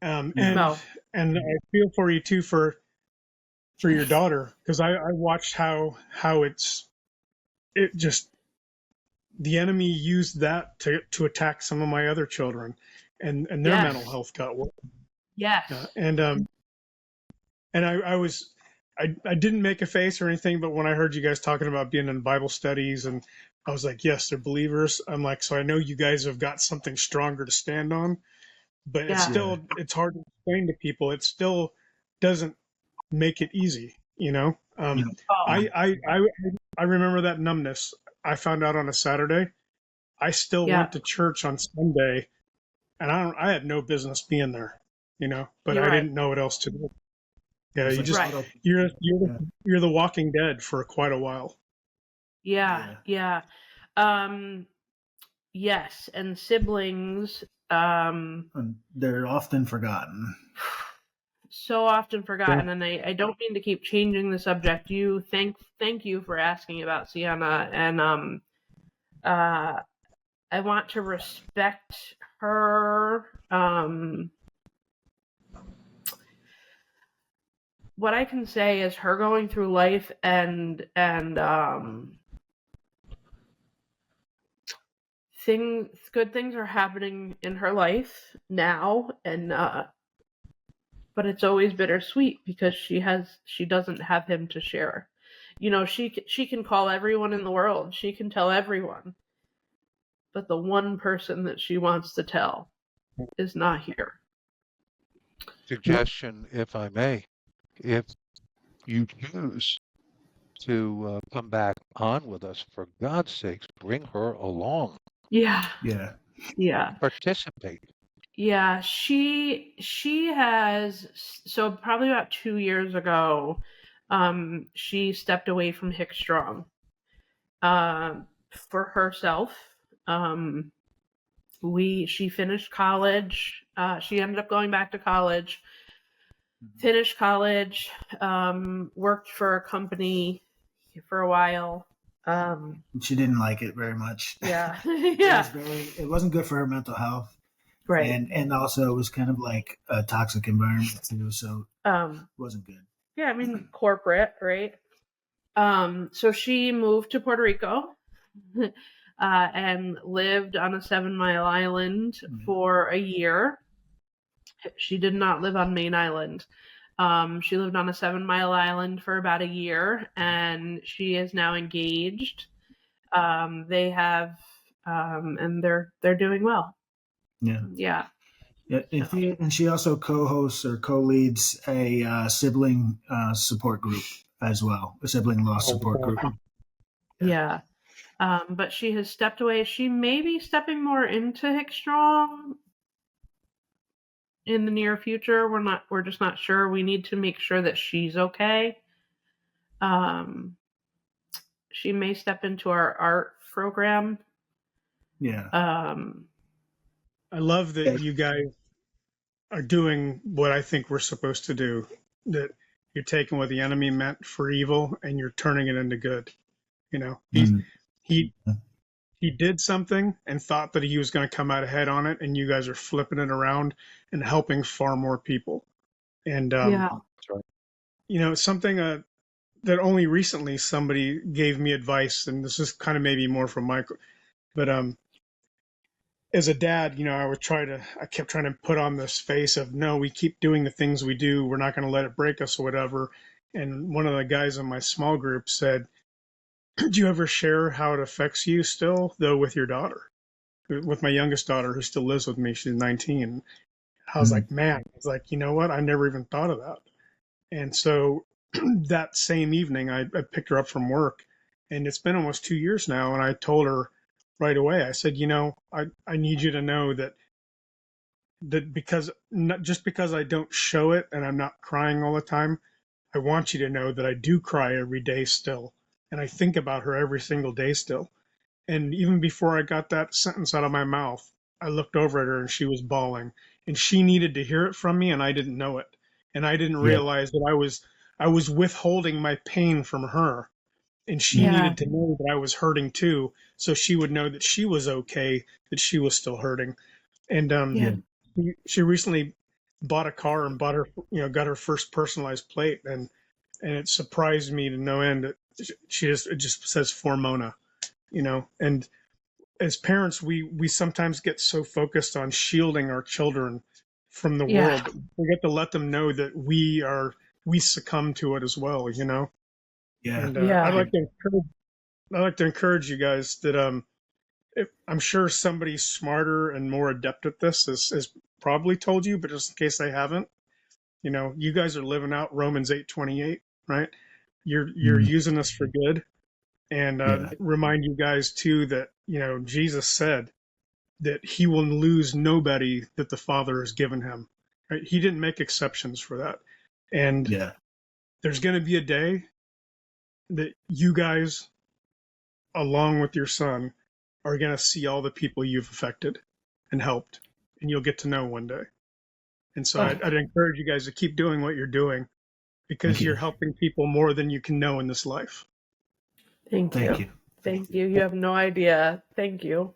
And I feel for you too for your daughter, because I watched how the enemy used that to attack some of my other children, and their mental health got worse.
Yes.
And I was I didn't make a face or anything, but when I heard you guys talking about being in Bible studies, and I was like, yes, they're believers. I'm like, so I know you guys have got something stronger to stand on, but it's
Yeah.
still, it's hard to explain to people. It still doesn't make it easy, you know?
Oh,
I remember that numbness. I found out on a Saturday. I still
yeah.
went to church on Sunday, and I had no business being there, you know, but
You're
I
right.
didn't know what else to do. Yeah,
It's
you
like
just
Right.
you're the Walking Dead for quite a while.
Yeah. Yes, and siblings,
And they're often forgotten.
so often forgotten, and I don't mean to keep changing the subject. Thank you for asking about Sienna, and I want to respect her. What I can say is her going through life and good things are happening in her life now, and but it's always bittersweet because she doesn't have him to share. You know, she can call everyone in the world. She can tell everyone. But the one person that she wants to tell is not here.
Suggestion, if I may, if you choose to come back on with us, for God's sakes, bring her along.
Yeah.
Yeah.
Participate.
Yeah, she has, so probably about 2 years ago, she stepped away from Hicks Strong for herself. She finished college. She ended up going back to college, finished college, worked for a company for a while.
She didn't like it very much.
Yeah. Yeah.
It wasn't good for her mental health.
Right.
And also it was kind of like a toxic environment too, so it wasn't good.
Yeah, I mean corporate, right? So she moved to Puerto Rico and lived on a 7-mile island for a year. She did not live on Main Island. She lived on a 7-mile island for about a year, and she is now engaged. They have, and they're doing well.
Yeah. And she also co-hosts or co-leads a sibling support group as well, a sibling loss support group.
Yeah. But she has stepped away. She may be stepping more into Hicks Strong in the near future. We're just not sure. We need to make sure that she's okay. She may step into our art program.
Yeah.
I love that you guys are doing what I think we're supposed to do, that you're taking what the enemy meant for evil and you're turning it into good. You know, he did something and thought that he was going to come out ahead on it, and you guys are flipping it around and helping far more people. And you know, something that only recently somebody gave me advice, and this is kind of maybe more from Michael, but as a dad, you know, I kept trying to put on this face of, no, we keep doing the things we do, we're not going to let it break us or whatever. And one of the guys in my small group said, do you ever share how it affects you still, though, with your daughter? With my youngest daughter, who still lives with me, she's 19. I was like, man, I was like, you know what? I never even thought of that. And so that same evening, I picked her up from work, and it's been almost 2 years now. And I told her right away, I said, you know, I need you to know that because not just because I don't show it and I'm not crying all the time, I want you to know that I do cry every day still. And I think about her every single day still. And even before I got that sentence out of my mouth, I looked over at her and she was bawling. And she needed to hear it from me, and I didn't know it. And I didn't realize that I was withholding my pain from her. And she needed to know that I was hurting too, so she would know that she was okay, that she was still hurting. And she recently bought a car and got her first personalized plate, and it surprised me to no end that it just says for Mona, you know. And as parents, we sometimes get so focused on shielding our children from the world, we get to let them know that we are we succumb to it as well, you know.
Yeah.
And
Yeah.
I'd like to encourage you guys that I'm sure somebody smarter and more adept at this has probably told you, but just in case they haven't, you know, you guys are living out Romans 8:28, right? You're
Mhm.
using this for good, and
Yeah.
remind you guys too that, you know, Jesus said that he will lose nobody that the Father has given him. Right? He didn't make exceptions for that, and
Yeah.
there's going to be a day that you guys, along with your son, are going to see all the people you've affected and helped, and you'll get to know one day. And so
Oh,
I'd encourage you guys to keep doing what you're doing
Thank
because you're
you.
helping people more than you can know in this life.
thank
Thank
you.
you.
Thank you. You have no idea. Thank you.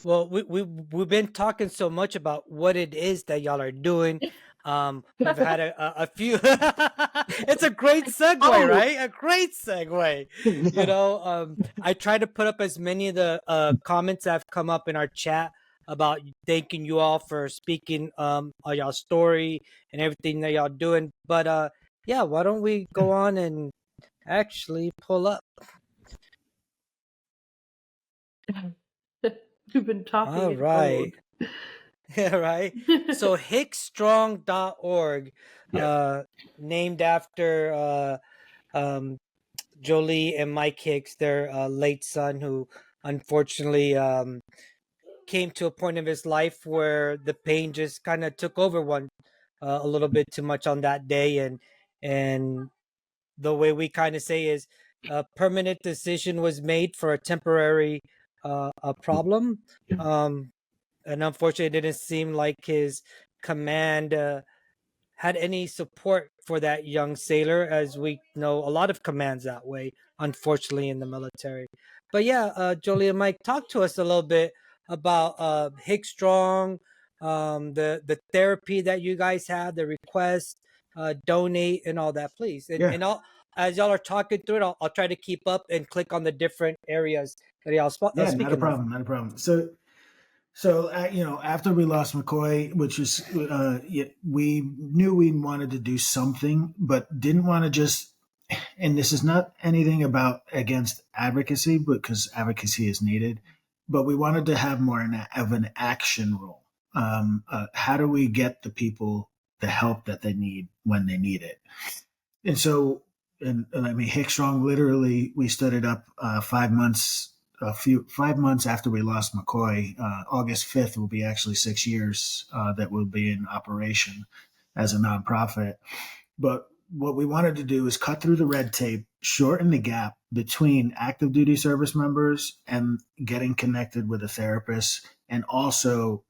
Well, we've been talking so much about what it is that y'all are doing. We've had a few. It's a great segue,
Oh.
right? A great segue. You know, I try to put up as many of the comments that have come up in our chat about thanking you all for speaking on y'all story and everything that y'all doing. But yeah, why don't we go on and actually pull up?
You've been talking
All
in
right.
code.
Yeah, right. So hickstrong.org, named after Jolee and Mike Hicks, their late son, who unfortunately came to a point of his life where the pain just kind of took over a little bit too much on that day, and the way we kind of say is a permanent decision was made for a temporary a problem. And unfortunately, it didn't seem like his command had any support for that young sailor, as we know a lot of commands that way, unfortunately, in the military. But yeah, Jolee and Mike, talk to us a little bit about Hick Strong, the therapy that you guys have, the request, donate, and all that, please. And
Yeah.
and I'll, as y'all are talking through it, I'll try to keep up and click on the different areas that y'all
Yeah, not a
speaking of.
problem. Not a problem. So you know, after we lost McCoy, which was we knew we wanted to do something, but didn't want to just. And this is not anything about against advocacy, because advocacy is needed, but we wanted to have more of an action role. How do we get the people the help that they need when they need it? And so, and I mean, Hick Strong, literally, we stood it up 5 months, 5 months after we lost McCoy. August 5th will be actually 6 years that will be in operation as a nonprofit. But what we wanted to do is cut through the red tape, shorten the gap between active duty service members and getting connected with a therapist, and also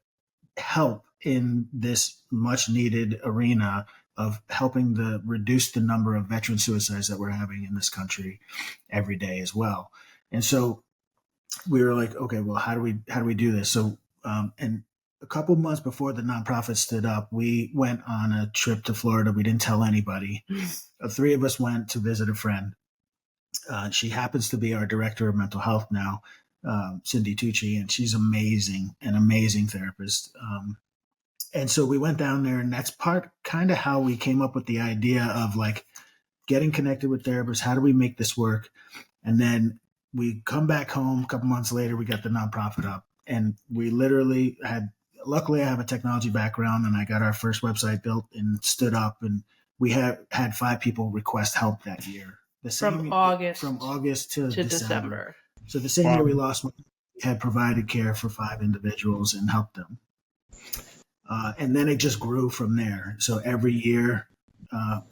help in this much needed arena of helping to reduce the number of veteran suicides that we're having in this country every day as well. And so we were like, okay, well, how do we do this? So, and a couple months before the nonprofit stood up, we went on a trip to Florida. We didn't tell anybody. Three of us went to visit a friend. She happens to be our director of mental health now, Cindy Tucci, and she's amazing, an amazing therapist. And so we went down there, and that's kind of how we came up with the idea of like getting connected with therapists. How do we make this work? And then we come back home a couple months later, we got the nonprofit up, and we literally luckily I have a technology background, and I got our first website built and stood up, and we had 5 people request help that year.
From August
to December. So the same year we lost, we had provided care for 5 individuals and helped them. And then it just grew from there. So every year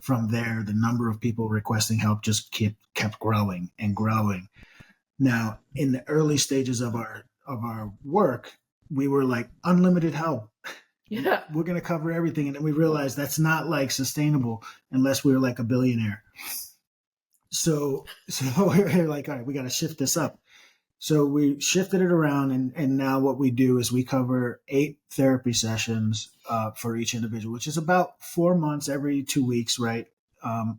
from there, the number of people requesting help just kept growing and growing. Now, in the early stages of our work, we were like, unlimited help.
Yeah.
We're going to cover everything. And then we realized that's not like sustainable unless we're like a billionaire. So we're like, all right, we got to shift this up. So we shifted it around, and now what we do is we cover 8 therapy sessions for each individual, which is about 4 months every 2 weeks, right?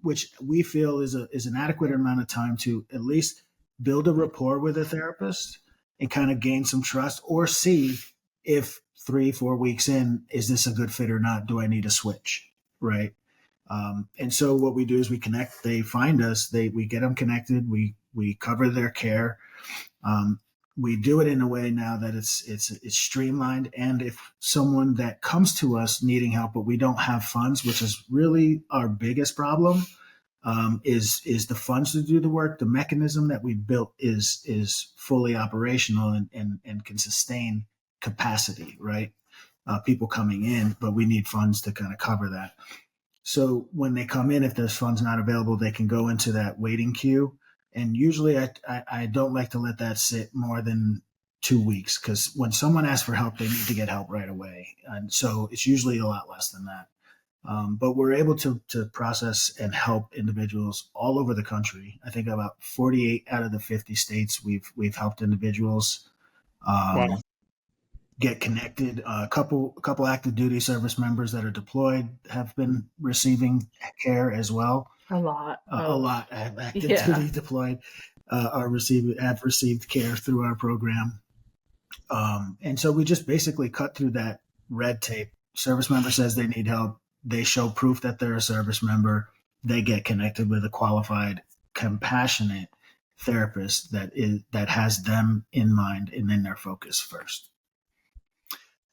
Which we feel is an adequate amount of time to at least build a rapport with a therapist and kind of gain some trust, or see if 3-4 weeks in, is this a good fit or not? Do I need a switch, right? And so what we do is we connect. They find us. We get them connected. We cover their care. We do it in a way now that it's streamlined. And if someone that comes to us needing help, but we don't have funds, which is really our biggest problem, is the funds to do the work. The mechanism that we built is fully operational and can sustain capacity, right? People coming in, but we need funds to kind of cover that. So when they come in, if there's funds not available, they can go into that waiting queue. And usually I don't like to let that sit more than 2 weeks, because when someone asks for help, they need to get help right away. And so it's usually a lot less than that. But we're able to process and help individuals all over the country. I think about 48 out of the 50 states we've helped individuals
Wow.
get connected. A couple active duty service members that are deployed have been receiving care as well.
A lot.
A lot of active duty deployed have received care through our program. And so we just basically cut through that red tape. Service member says they need help. They show proof that they're a service member. They get connected with a qualified, compassionate therapist that has them in mind and in their focus first.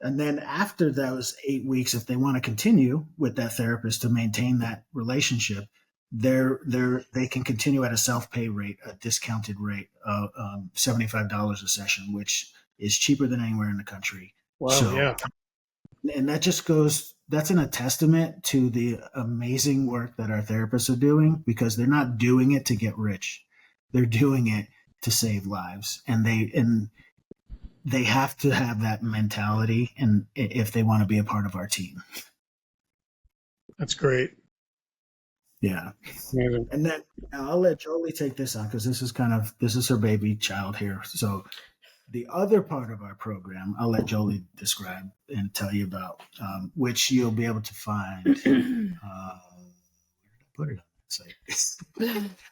And then after those 8 weeks, if they want to continue with that therapist to maintain that relationship, they can continue at a self-pay rate, a discounted rate of $75 a session, which is cheaper than anywhere in the country.
Wow.
So,
Yeah.
and that just that's a testament to the amazing work that our therapists are doing, because they're not doing it to get rich. They're doing it to save lives. And they have to have that mentality, and if they want to be a part of our team.
That's great.
Yeah.
Amazing.
And then I'll let Jolee take this on, because this is her baby child here. So the other part of our program, I'll let Jolee describe and tell you about, which you'll be able to find. Where did I put it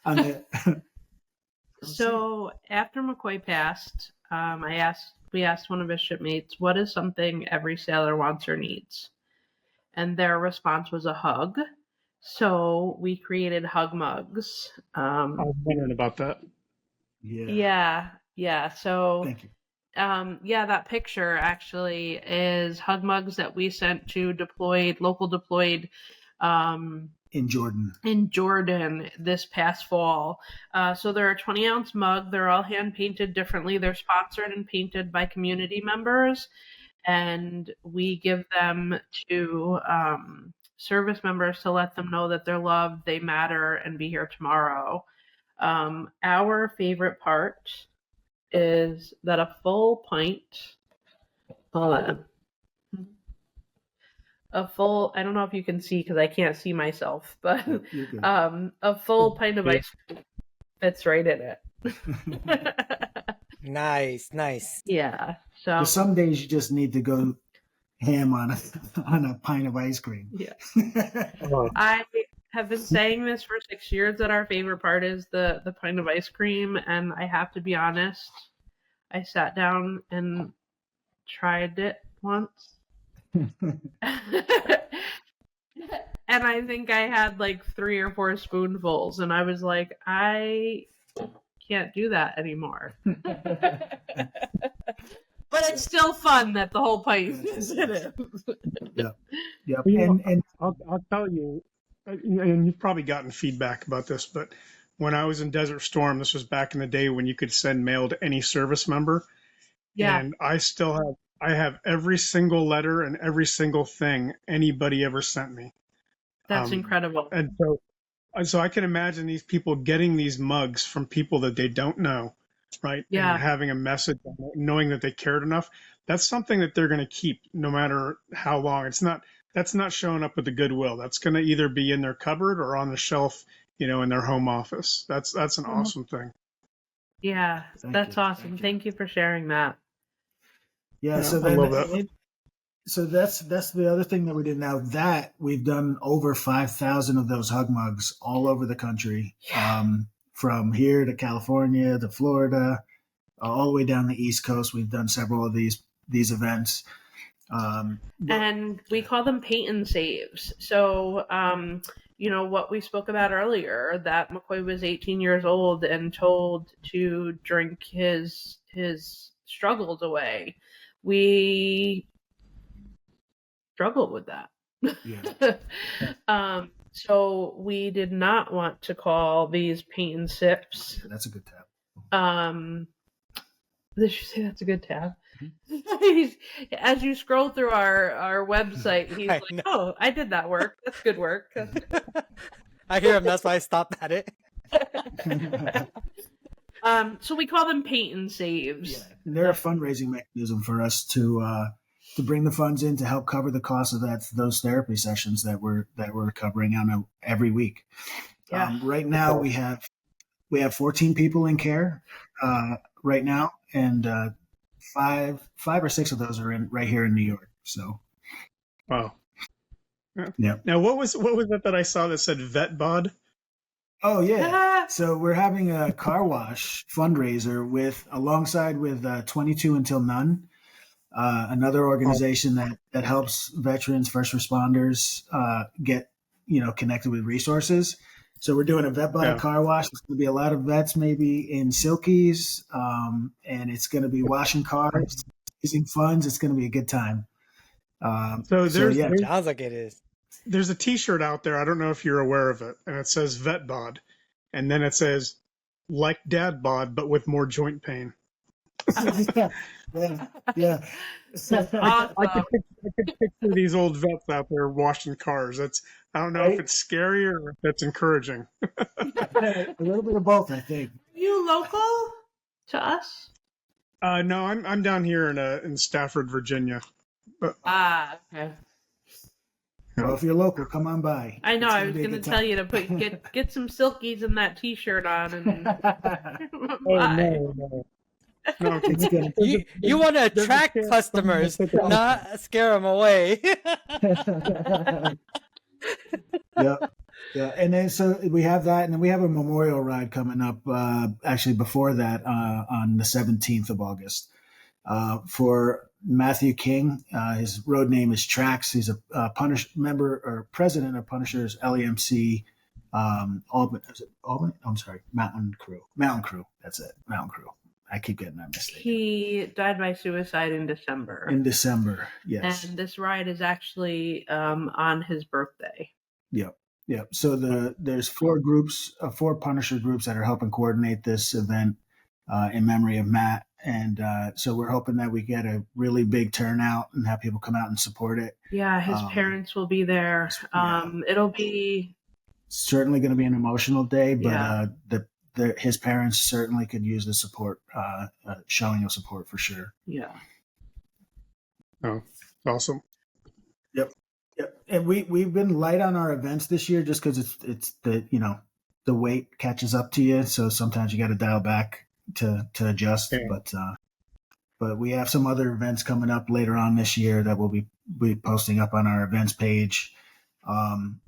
on that site?
So after McCoy passed, we asked one of his shipmates, what is something every sailor wants or needs? And their response was a hug. So we created hug mugs.
I was wondering about that.
Yeah. So
thank you.
That picture actually is hug mugs that we sent to local deployed
in
Jordan this past fall. So they're a 20-ounce mug. They're all hand painted differently. They're sponsored and painted by community members, and we give them to service members to let them know that they're loved, they matter, and be here tomorrow. Our favorite part is that a full pint. I don't know if you can see because I can't see myself, but a full pint of ice cream fits right in it.
Nice.
Yeah. So
some days you just need to go ham on a pint of ice cream.
Yeah. I have been saying this for 6 years that our favorite part is the pint of ice cream, and I have to be honest, I sat down and tried it once. And I think I had like 3 or 4 spoonfuls, and I was like, I can't do that anymore. But it's still fun that the whole pint is in it.
Yep.
And I'll tell you, and you've probably gotten feedback about this, but when I was in Desert Storm, this was back in the day when you could send mail to any service member. Yeah. And I have every single letter and every single thing anybody ever sent me.
That's incredible.
And so I can imagine these people getting these mugs from people that they don't know, right?
Yeah.
And having a message, knowing that they cared enough. That's something that they're going to keep no matter how long. That's not showing up with the Goodwill. That's going to either be in their cupboard or on the shelf, in their home office. That's an awesome thing.
Yeah, that's awesome. Thank you for sharing that.
Yeah, so
I love that.
So that's the other thing that we did. Now that we've done over 5,000 of those hug mugs all over the country, from here to California to Florida, all the way down the East Coast. We've done several of these events.
And we call them paint and saves. So what we spoke about earlier, that McCoy was 18 years old and told to drink his struggles away. We struggled with that.
Yeah.
So we did not want to call these paint and sips.
That's a good tab.
Did you say that's a good tab? Mm-hmm. As you scroll through our website, he's like,
know.
"Oh, I did that work. That's good work."
I hear him. That's why I stopped at it.
So we call them paint and saves.
Yeah. And they're a fundraising mechanism for us to bring the funds in to help cover the cost of those therapy sessions that we're covering on every week.
Yeah.
Right now we have 14 people in care right now, and five or six of those are right here in New York. So,
Wow.
Yeah.
Now, what was that I saw that said vet bod?
Oh yeah. So we're having a car wash fundraiser alongside with 22 Until None, another organization that helps veterans, first responders get connected with resources. So we're doing a vet bod car wash. It's going to be a lot of vets, maybe in silkies, and it's going to be washing cars, using funds. It's going to be a good time.
Sounds like it is.
There's a T-shirt out there. I don't know if you're aware of it, and it says vet bod, and then it says like dad bod, but with more joint pain.
Yeah.
Awesome.
I could picture these old vets out there washing cars. I don't know if it's scary or if it's encouraging.
A little bit of both, I think.
Are you local to us?
No, I'm down here in Stafford, Virginia.
Okay.
Well, if you're local, come on by.
I know. I was going to tell you to get some silkies in that T-shirt on and.
No, it's good.
You want to attract customers, not scare them away.
Yeah. And then so we have that, and then we have a memorial ride coming up. Actually, before that, on the 17th of August, for Matthew King. His road name is Trax. He's a member or president of Punisher's LEMC. Albany? I'm sorry, Mountain Crew. That's it. Mountain Crew. I keep getting that mistake.
He died by suicide in December.
Yes.
And this ride is actually on his birthday.
Yep. So there's four Punisher groups that are helping coordinate this event in memory of Matt. And so we're hoping that we get a really big turnout and have people come out and support it.
Yeah, his parents will be there. It'll be
certainly going to be an emotional day, but his parents certainly could use the support, showing of support for sure.
Yeah.
Oh, awesome.
Yep. And we've been light on our events this year just because it's the weight catches up to you, so sometimes you got to dial back to adjust. Yeah. But we have some other events coming up later on this year that we'll be posting up on our events page.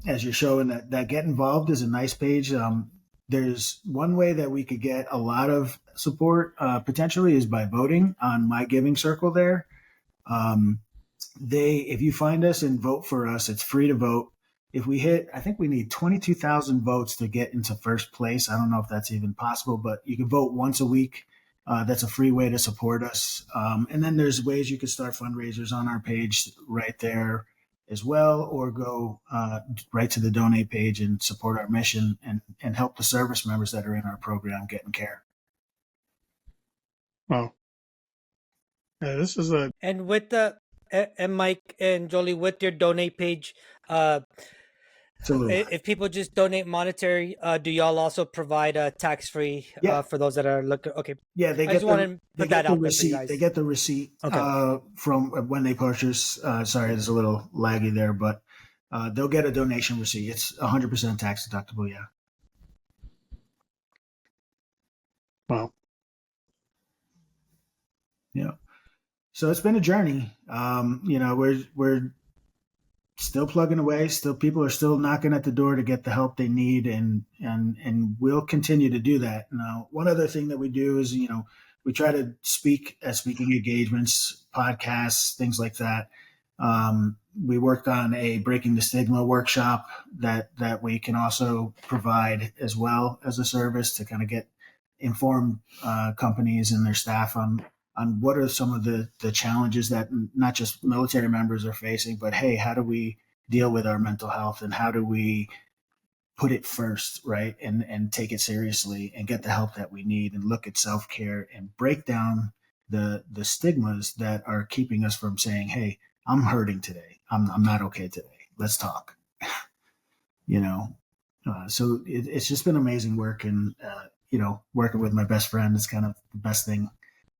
As you're showing that Get Involved is a nice page. There's one way that we could get a lot of support potentially is by voting on My Giving Circle there. If you find us and vote for us, it's free to vote. If we hit, I think we need 22,000 votes to get into first place. I don't know if that's even possible, but you can vote once a week. That's a free way to support us. And then there's ways you can start fundraisers on our page right there as well, or go right to the donate page and support our mission and help the service members that are in our program getting care.
Wow. This is
and with and Mike and Jolee, with your donate page, if people just donate monetary, do y'all also provide tax-free for those that are looking? Okay.
Yeah, they get the receipt. They get the receipt from when they purchase. Sorry, there's a little laggy there, but they'll get a donation receipt. It's 100% tax deductible. Yeah.
Wow.
Yeah. So it's been a journey. We're still plugging away. Still, people are still knocking at the door to get the help they need, and we'll continue to do that. Now, one other thing that we do is, we try to speak at speaking engagements, podcasts, things like that. We worked on a Breaking the Stigma workshop that we can also provide as well as a service to kind of get informed companies and their staff on what are some of the challenges that not just military members are facing, but hey, how do we deal with our mental health and how do we put it first, right? And take it seriously and get the help that we need and look at self-care and break down the stigmas that are keeping us from saying, hey, I'm hurting today. I'm not okay today. Let's talk. So it's just been amazing work, and working with my best friend is kind of the best thing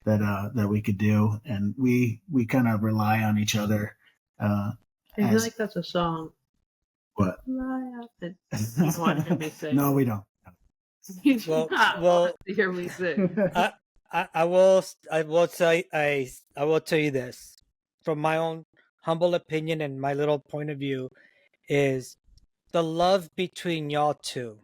that we could do, and we kind of rely on each other.
I feel like that's a song.
What?
You don't want him to sing.
No, we don't.
You do not want to hear me sing.
I will tell you this from my own humble opinion and my little point of view is the love between y'all two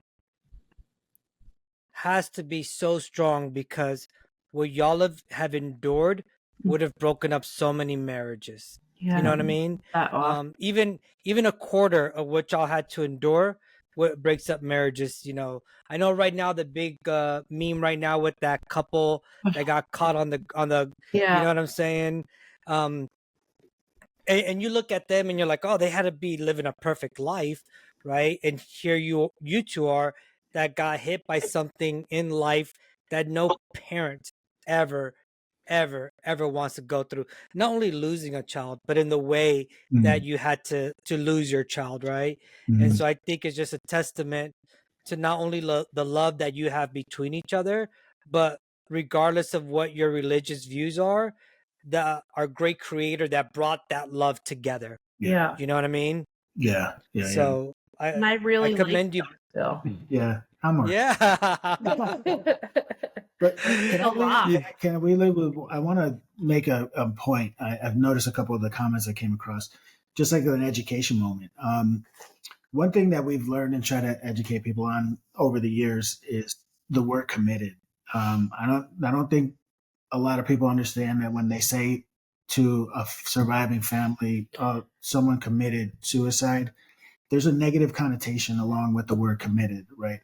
has to be so strong, because what y'all have endured would have broken up so many marriages.
Yeah.
You know what I mean? Even a quarter of what y'all had to endure, what breaks up marriages. I know right now the big meme right now with that couple that got caught on the
yeah.
You know what I'm saying? And you look at them and you're like, oh, they had to be living a perfect life, right? And here you two are that got hit by something in life that no parent ever wants to go through. Not only losing a child, but in the way that you had to lose your child, right? And so I think it's just a testament to not only the love that you have between each other, but regardless of what your religious views are, our great creator that brought that love together.
Yeah.
You know what I mean?
Yeah.
So
I really
commend you.
Still.
Yeah. I'm
Yeah.
But can we live with, I want to make a point. I've noticed a couple of the comments I came across, just like an education moment. One thing that we've learned and try to educate people on over the years is the word committed. I don't think a lot of people understand that when they say to a surviving family, someone committed suicide, there's a negative connotation along with the word committed, right?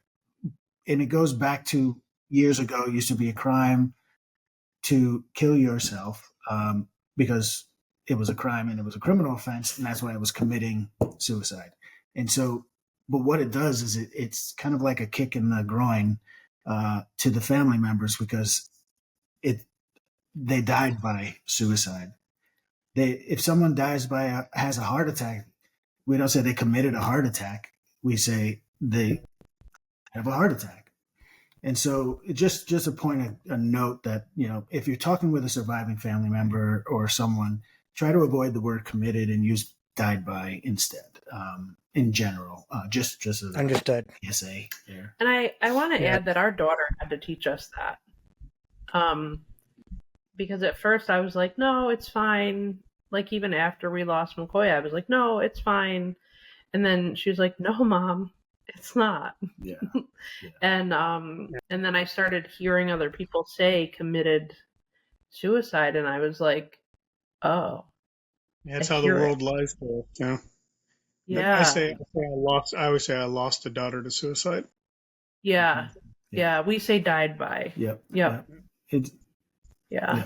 And it goes back to years ago, it used to be a crime to kill yourself because it was a crime and it was a criminal offense, and that's why it was committing suicide. And so, but what it does is it's kind of like a kick in the groin to the family members, because they died by suicide. If someone has a heart attack, we don't say they committed a heart attack. We say they have a heart attack. And so just a point, a note that, if you're talking with a surviving family member or someone, try to avoid the word committed and use died by instead, in general, just as
Understood.
PSA there.
And I want to add that our daughter had to teach us that. Because at first I was like, no, it's fine. Like even after we lost Macoy, I was like, no, it's fine. And then she was like, no, Mom, it's not.
Yeah.
And then I started hearing other people say committed suicide, and I was like, oh.
That's how the world lies for us,
Yeah.
I always say I lost a daughter to suicide.
Yeah. Yeah. We say died by.
Yep.
Yeah.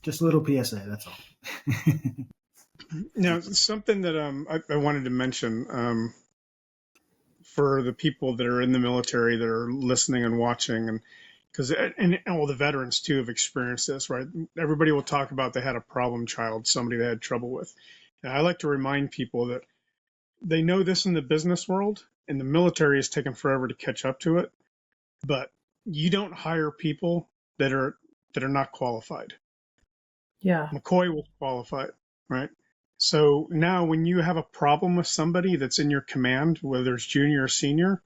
Just a little PSA, that's all.
Now, something that I wanted to mention for the people that are in the military that are listening and watching, and all the veterans too have experienced this, right? Everybody will talk about they had a problem child, somebody they had trouble with. And I like to remind people that they know this in the business world, and the military has taken forever to catch up to it. But you don't hire people that are not qualified.
Yeah.
Macoy was qualified, right? So now when you have a problem with somebody that's in your command, whether it's junior or senior,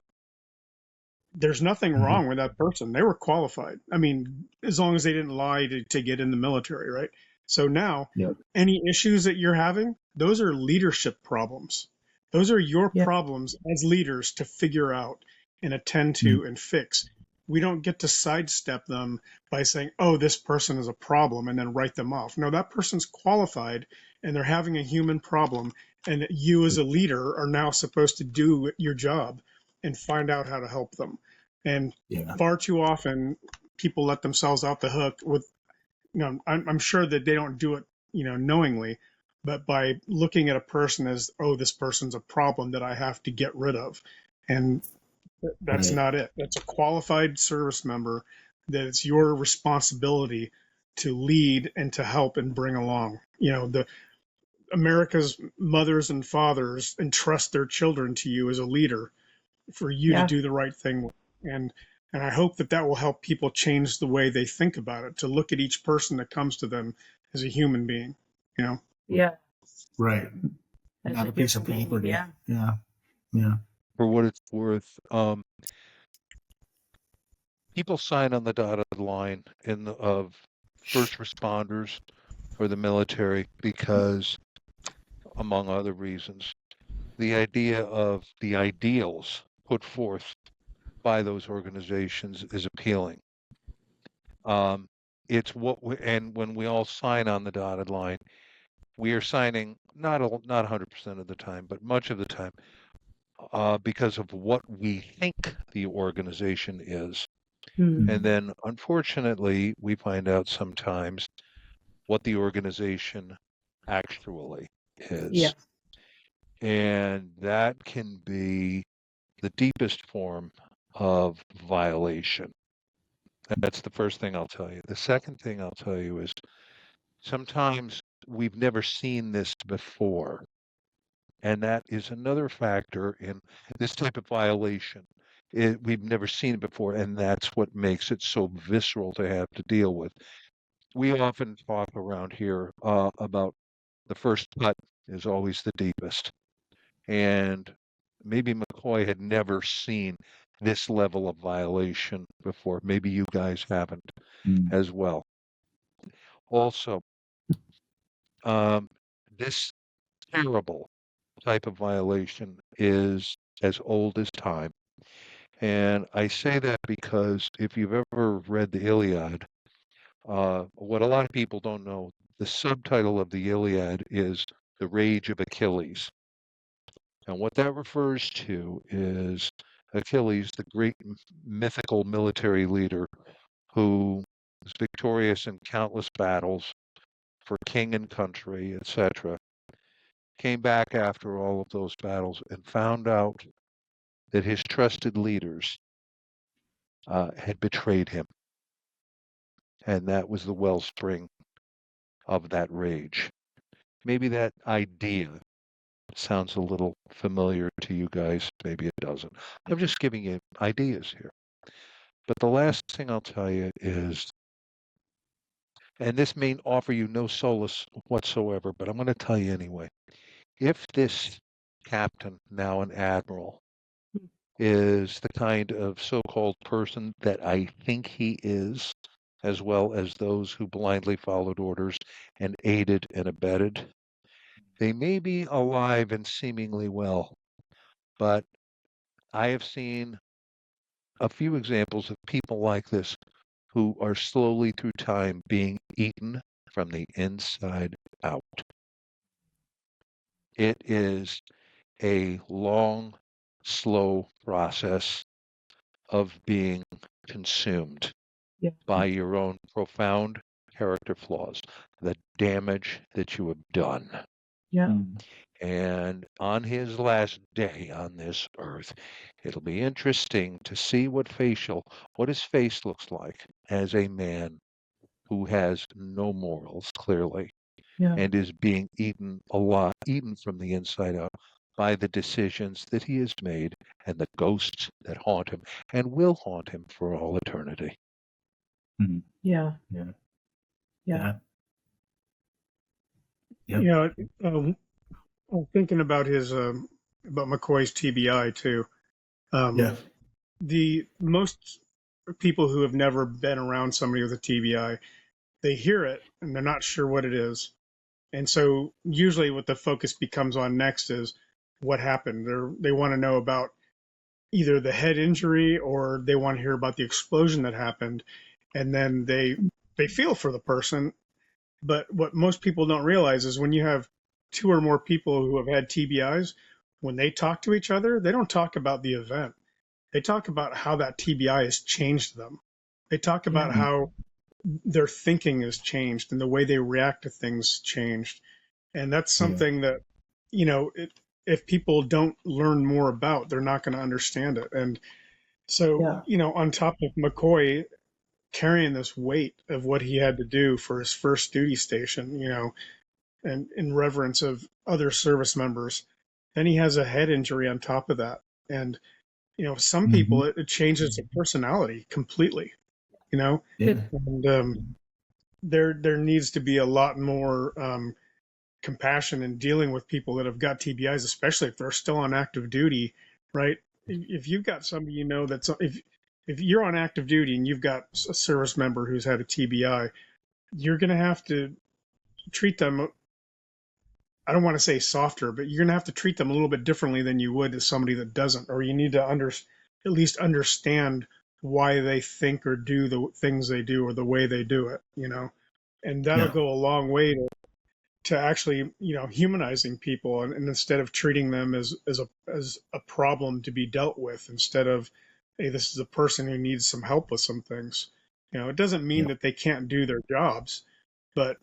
there's nothing wrong with that person. They were qualified. I mean, as long as they didn't lie to get in the military, right? So now any issues that you're having, those are leadership problems. Those are your problems as leaders to figure out and attend to and fix. we don't get to sidestep them by saying, oh, this person is a problem, and then write them off. No, that person's qualified and they're having a human problem. And you as a leader are now supposed to do your job and find out how to help them. And far too often, people let themselves out the hook with, I'm sure that they don't do it, knowingly, but by looking at a person as, oh, this person's a problem that I have to get rid of. And that's not it. That's a qualified service member that it's your responsibility to lead and to help and bring along. The America's mothers and fathers entrust their children to you as a leader for you to do the right thing. And I hope that will help people change the way they think about it, to look at each person that comes to them as a human being,
Yeah.
Right.
As
Not a piece of paper.
Yeah.
Yeah.
For what it's worth, people sign on the dotted line of first responders or the military because, among other reasons, the idea of the ideals put forth by those organizations is appealing. It's and when we all sign on the dotted line, we are signing not 100% of the time, but much of the time, because of what we think the organization is.
Mm.
And then, unfortunately, we find out sometimes what the organization actually is.
Yeah.
And that can be the deepest form of violation. That's the first thing I'll tell you. The second thing I'll tell you is sometimes we've never seen this before. And that is another factor in this type of violation. We've never seen it before, and that's what makes it so visceral to have to deal with. We often talk around here about the first cut is always the deepest. And maybe Macoy had never seen this level of violation before. Maybe you guys haven't as well. Also, this terrible type of violation is as old as time. And I say that because if you've ever read the Iliad, what a lot of people don't know, the subtitle of the Iliad is The Rage of Achilles. And what that refers to is Achilles, the great mythical military leader who was victorious in countless battles for king and country, etc., came back after all of those battles and found out that his trusted leaders had betrayed him. And that was the wellspring of that rage. Maybe that idea sounds a little familiar to you guys. Maybe it doesn't. I'm just giving you ideas here. But the last thing I'll tell you is, and this may offer you no solace whatsoever, but I'm going to tell you anyway. If this captain, now an admiral, is the kind of so-called person that I think he is, as well as those who blindly followed orders and aided and abetted, they may be alive and seemingly well, but I have seen a few examples of people like this who are slowly through time being eaten from the inside out. It is a long, slow process of being consumed by your own profound character flaws, the damage that you have done.
Yeah.
And on his last day on this earth, it'll be interesting to see what his face looks like as a man who has no morals, clearly, and is being eaten from the inside out by the decisions that he has made and the ghosts that haunt him and will haunt him for all eternity.
Yeah.
I'm thinking about about McCoy's TBI too. The most people who have never been around somebody with a TBI, they hear it and they're not sure what it is. And so usually what the focus becomes on next is what happened. They want to know about either the head injury or they want to hear about the explosion that happened, and then they feel for the person. But what most people don't realize is when you have two or more people who have had TBIs, when they talk to each other, they don't talk about the event. They talk about how that TBI has changed them. They talk about how their thinking has changed and the way they react to things changed. And that's something that, you know, if people don't learn more about, they're not going to understand it. And so, you know, on top of McCoy carrying this weight of what he had to do for his first duty station, you know, and in reverence of other service members, then he has a head injury on top of that. And, you know, some people, it changes their personality completely, you know, and there needs to be a lot more compassion in dealing with people that have got TBIs, especially if they're still on active duty, right? If you've got somebody, you know, that's if you're on active duty and you've got a service member who's had a TBI, you're going to have to treat them, I don't want to say softer, but you're going to have to treat them a little bit differently than you would as somebody that doesn't, or you need to at least understand why they think or do the things they do or the way they do it, you know, and that'll go a long way to actually, you know, humanizing people, and instead of treating them as a problem to be dealt with, instead of, hey, this is a person who needs some help with some things. You know, it doesn't mean that they can't do their jobs, but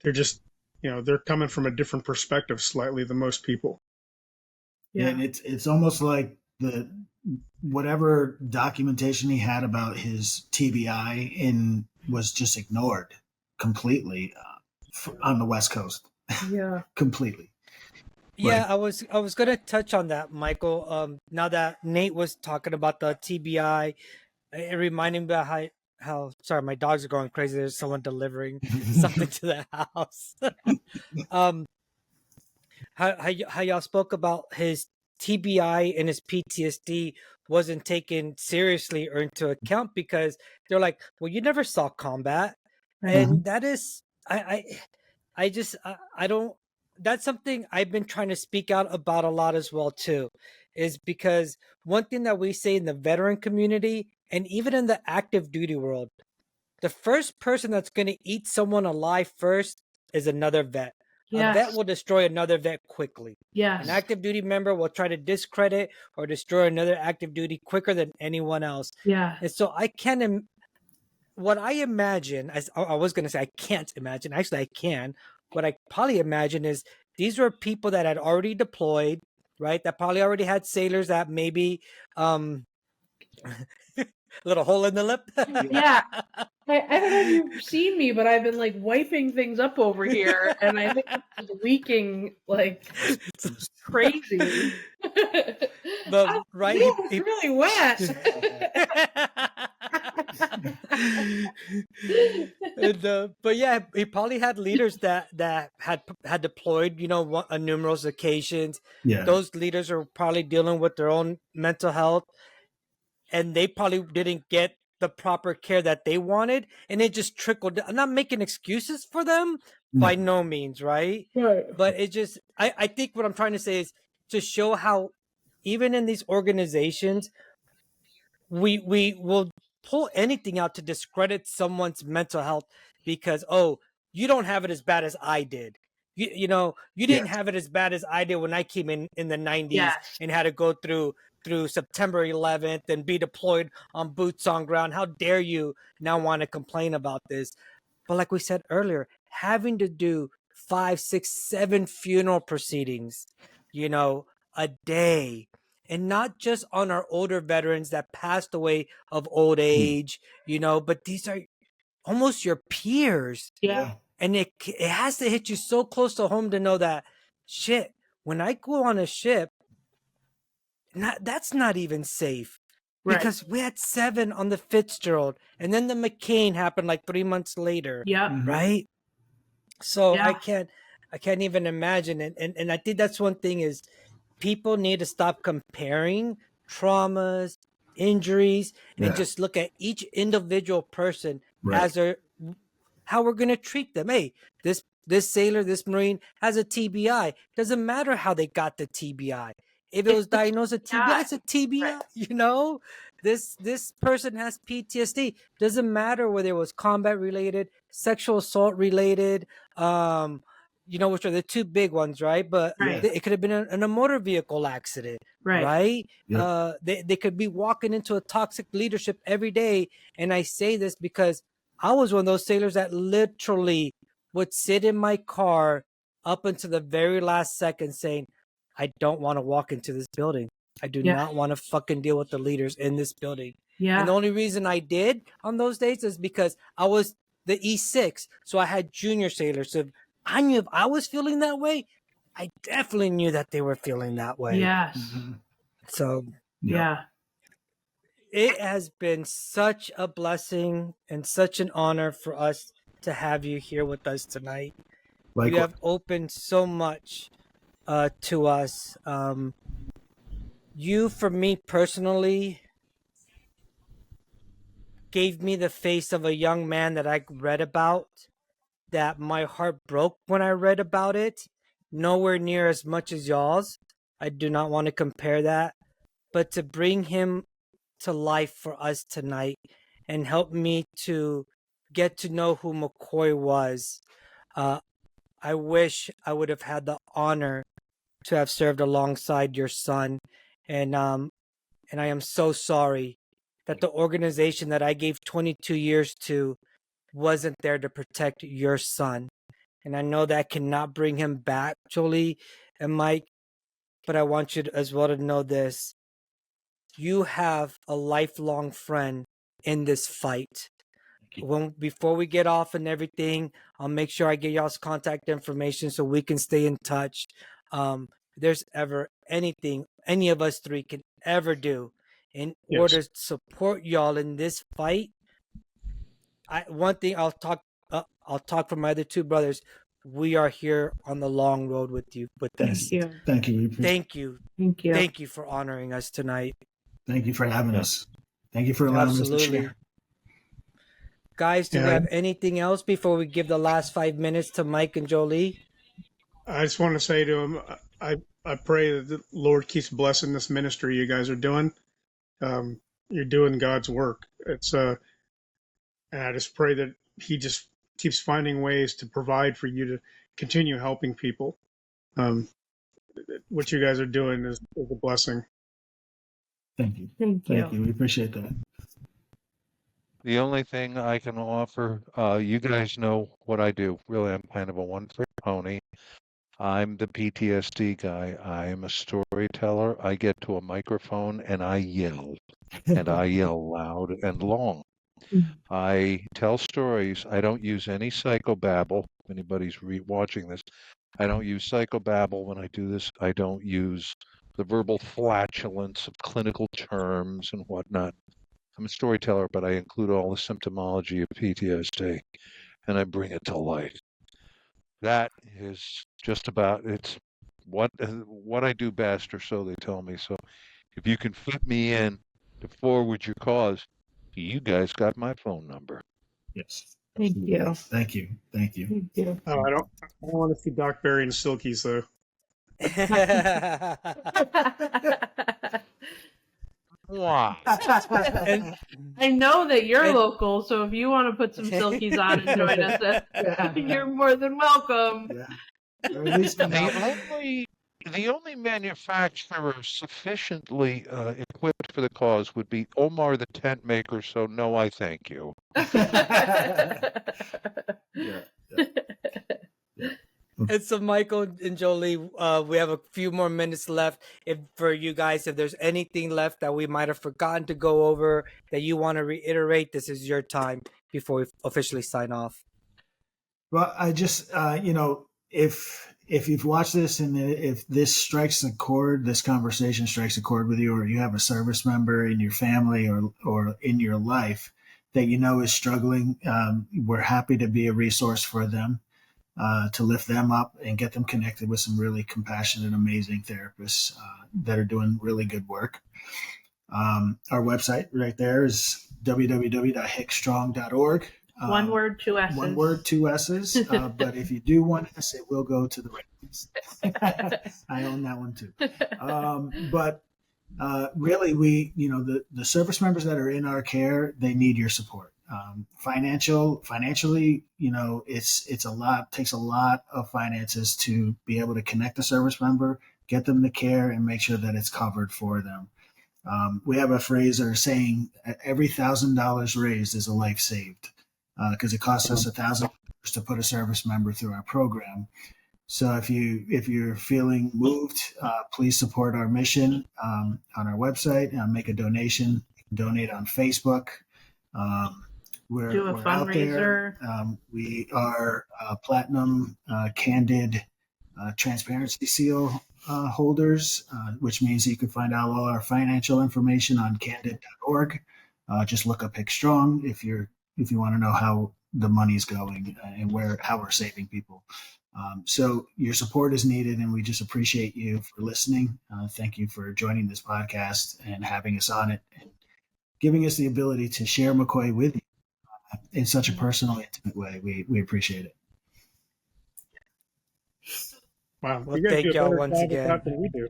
they're just, you know, they're coming from a different perspective slightly than most people.
And it's almost like the whatever documentation he had about his TBI was just ignored completely on the West Coast. Completely.
Yeah, I was gonna touch on that, Michael. Now that Nate was talking about the TBI, it reminded me about how sorry, my dogs are going crazy. There's someone delivering something to the house. How y'all spoke about his TBI and his PTSD wasn't taken seriously or into account because they're like, well, you never saw combat, and that is I just I don't. That's something I've been trying to speak out about a lot as well too, is because one thing that we say in the veteran community and even in the active duty world, the first person that's going to eat someone alive first is another vet. A vet will destroy another vet quickly. An active duty member will try to discredit or destroy another active duty quicker than anyone else. And so I can't. What I imagine, as I was going to say, I can't imagine. Actually, I can. What I probably imagine is these were people that had already deployed, right? That probably already had sailors that maybe little hole in the lip.
Yeah. I don't know if you've seen me, but I've been like wiping things up over here, and I think it's leaking like crazy.
But right,
it's really wet.
But yeah, he probably had leaders that had deployed, you know, on numerous occasions. Those leaders are probably dealing with their own mental health, and they probably didn't get the proper care that they wanted, and it just trickled. I'm not making excuses for them by no means, right? But it just, I think what I'm trying to say is to show how even in these organizations, we will pull anything out to discredit someone's mental health because, oh, you don't have it as bad as I did. You know, you didn't have it as bad as I did when I came in the 90s and had to go through September 11th and be deployed on boots on ground. How dare you now want to complain about this? But like we said earlier, having to do 5, 6, 7 funeral proceedings, you know, a day, and not just on our older veterans that passed away of old age, you know, but these are almost your peers. And it has to hit you so close to home to know that, shit, when I go on a ship, that's not even safe. Because we had 7 on the Fitzgerald, and then the McCain happened like 3 months later. Right? So I can't even imagine it. And I think that's one thing is people need to stop comparing traumas, injuries, and just look at each individual person as how we're going to treat them. Hey, this sailor, this Marine has a TBI. Doesn't matter how they got the TBI. If it was diagnosed a TBI, it's a TBI.
Right.
You know, this person has PTSD. Doesn't matter whether it was combat related, sexual assault related, which are the two big ones, right? But
Right.
it could have been in a motor vehicle accident,
Right.
right?
Yep.
They could be walking into a toxic leadership every day. And I say this because I was one of those sailors that literally would sit in my car up until the very last second saying, I don't want to walk into this building. I do not want to fucking deal with the leaders in this building.
Yeah.
And the only reason I did on those days is because I was the E6. So I had junior sailors. So I knew if I was feeling that way, I definitely knew that they were feeling that way.
Yes.
Mm-hmm.
So
Yeah.
it has been such a blessing and such an honor for us to have you here with us tonight. You have opened so much to us. You, for me personally, gave me the face of a young man that I read about, that my heart broke when I read about it. Nowhere near as much as y'all's. I do not want to compare that. But to bring him to life for us tonight and help me to get to know who Macoy was, I wish I would have had the honor to have served alongside your son. And I am so sorry that the organization that I gave 22 years to wasn't there to protect your son. And I know that cannot bring him back, Jolee and Mike, but I want you to, as well, to know this. You have a lifelong friend in this fight. Before we get off and everything, I'll make sure I get y'all's contact information so we can stay in touch. If there's ever anything any of us three can ever do in order to support y'all in this fight, one thing I'll talk for my other two brothers. We are here on the long road with you with this.
Thank you.
Thank you.
Thank you.
Thank you for honoring us tonight.
Thank you for having us. Thank you for allowing us to share.
Guys, do we have anything else before we give the last 5 minutes to Mike and Jolee?
I just want to say to him, I pray that the Lord keeps blessing this ministry you guys are doing. You're doing God's work. And I just pray that He just keeps finding ways to provide for you to continue helping people. What you guys are doing is a blessing.
Thank you.
Thank you.
Thank you. We appreciate that.
The only thing I can offer, you guys know what I do. Really, I'm kind of a one-trick pony. I'm the PTSD guy. I am a storyteller. I get to a microphone and I yell, and I yell loud and long. I tell stories. I don't use any psychobabble. If anybody's watching this, I don't use psychobabble when I do this. I don't use the verbal flatulence of clinical terms and whatnot. I'm a storyteller, but I include all the symptomology of PTSD, and I bring it to life. That is just about, it's what I do best, or so they tell me. So if you can fit me in to forward your cause, you guys got my phone number.
Yes.
Thank you.
Thank you. Thank you.
Thank you.
Oh, I don't want to see Doc Barry and Silkies though.
Wow.
And
I know that you're local, so if you want to put some silkies on and join us, you're more than welcome.
Yeah. Or at least
The only manufacturer sufficiently equipped for the cause would be Omar the tent maker, so no, I thank you.
yeah.
And so, Michael and Jolee, we have a few more minutes left. If there's anything left that we might have forgotten to go over that you want to reiterate, this is your time before we officially sign off.
Well, I just, if you've watched this and if this strikes a chord, this conversation strikes a chord with you, or you have a service member in your family or in your life that is struggling, we're happy to be a resource for them. To lift them up and get them connected with some really compassionate, amazing therapists that are doing really good work. Our website right there is www.hickstrong.org.
One word, two S's.
One word, two S's. But if you do one S, it will go to the rankings. I own that one too. But really, the service members that are in our care, they need your support. Financially, it's a lot, takes a lot of finances to be able to connect a service member, get them the care, and make sure that it's covered for them. We have a phrase or saying, every $1,000 raised is a life saved, because it costs us $1,000 to put a service member through our program. So if you're feeling moved, please support our mission on our website. Make a donation. Donate on Facebook.
Do a fundraiser.
We are platinum candid transparency seal holders, which means you can find out all our financial information on candid.org. Just look up Hick Strong if you want to know how the money's going and how we're saving people. So your support is needed, and we just appreciate you for listening. Thank you for joining this podcast and having us on it, and giving us the ability to share Macoy with you in such a personal, intimate way. We appreciate it.
Wow.
Well,
You guys
thank
do a
y'all
better
once
job
again.
with that than we do.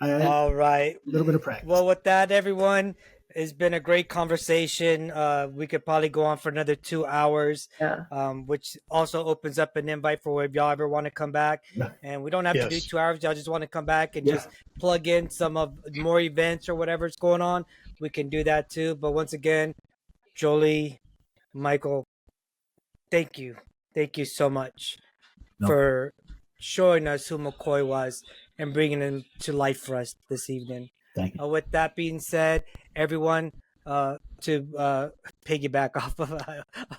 All right.
A little bit of practice.
Well, with that, everyone, it's been a great conversation. We could probably go on for another 2 hours,
Yeah.
Which also opens up an invite for if y'all ever want to come back.
Yeah.
And we don't have to do
Yes.
2 hours. Y'all just want to come back and
Yeah.
just plug in some of more events or whatever's going on. We can do that too. But once again, Jolee, Michael, thank you. Thank you so much for showing us who Macoy was and bringing him to life for us this evening.
Thank you.
With that being said, everyone, to piggyback off of,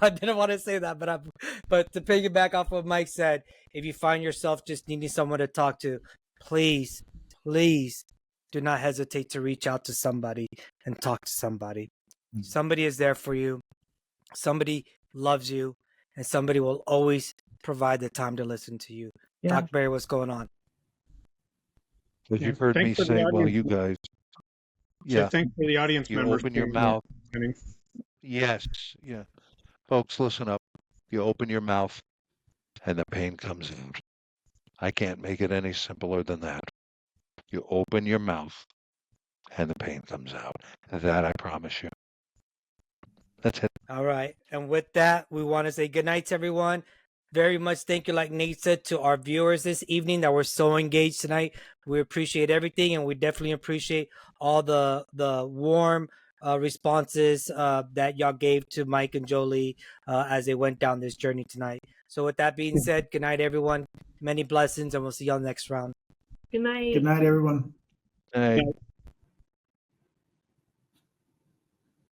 I didn't want to say that, but to piggyback off what Mike said, if you find yourself just needing someone to talk to, please do not hesitate to reach out to somebody and talk to somebody.
Mm-hmm.
Somebody is there for you. Somebody loves you, and somebody will always provide the time to listen to you.
Yeah.
Doc Barry, what's going on?
As
Yeah,
you've heard me
thanks for the
say, well,
audience.
you guys,
So thanks for the audience
you
members.
open your
being
mouth.
here.
Yes, yeah. Folks, listen up. You open your mouth and the pain comes out. I can't make it any simpler than that. You open your mouth and the pain comes out. That I promise you. That's it.
All right. And with that, we want to say good night to everyone. Very much thank you, like Nate said, to our viewers this evening that were so engaged tonight. We appreciate everything, and we definitely appreciate all the warm responses that y'all gave to Mike and Jolee as they went down this journey tonight. So with that being said, good night, everyone. Many blessings, and we'll see y'all next round.
Good night.
Good night, everyone.
Hey.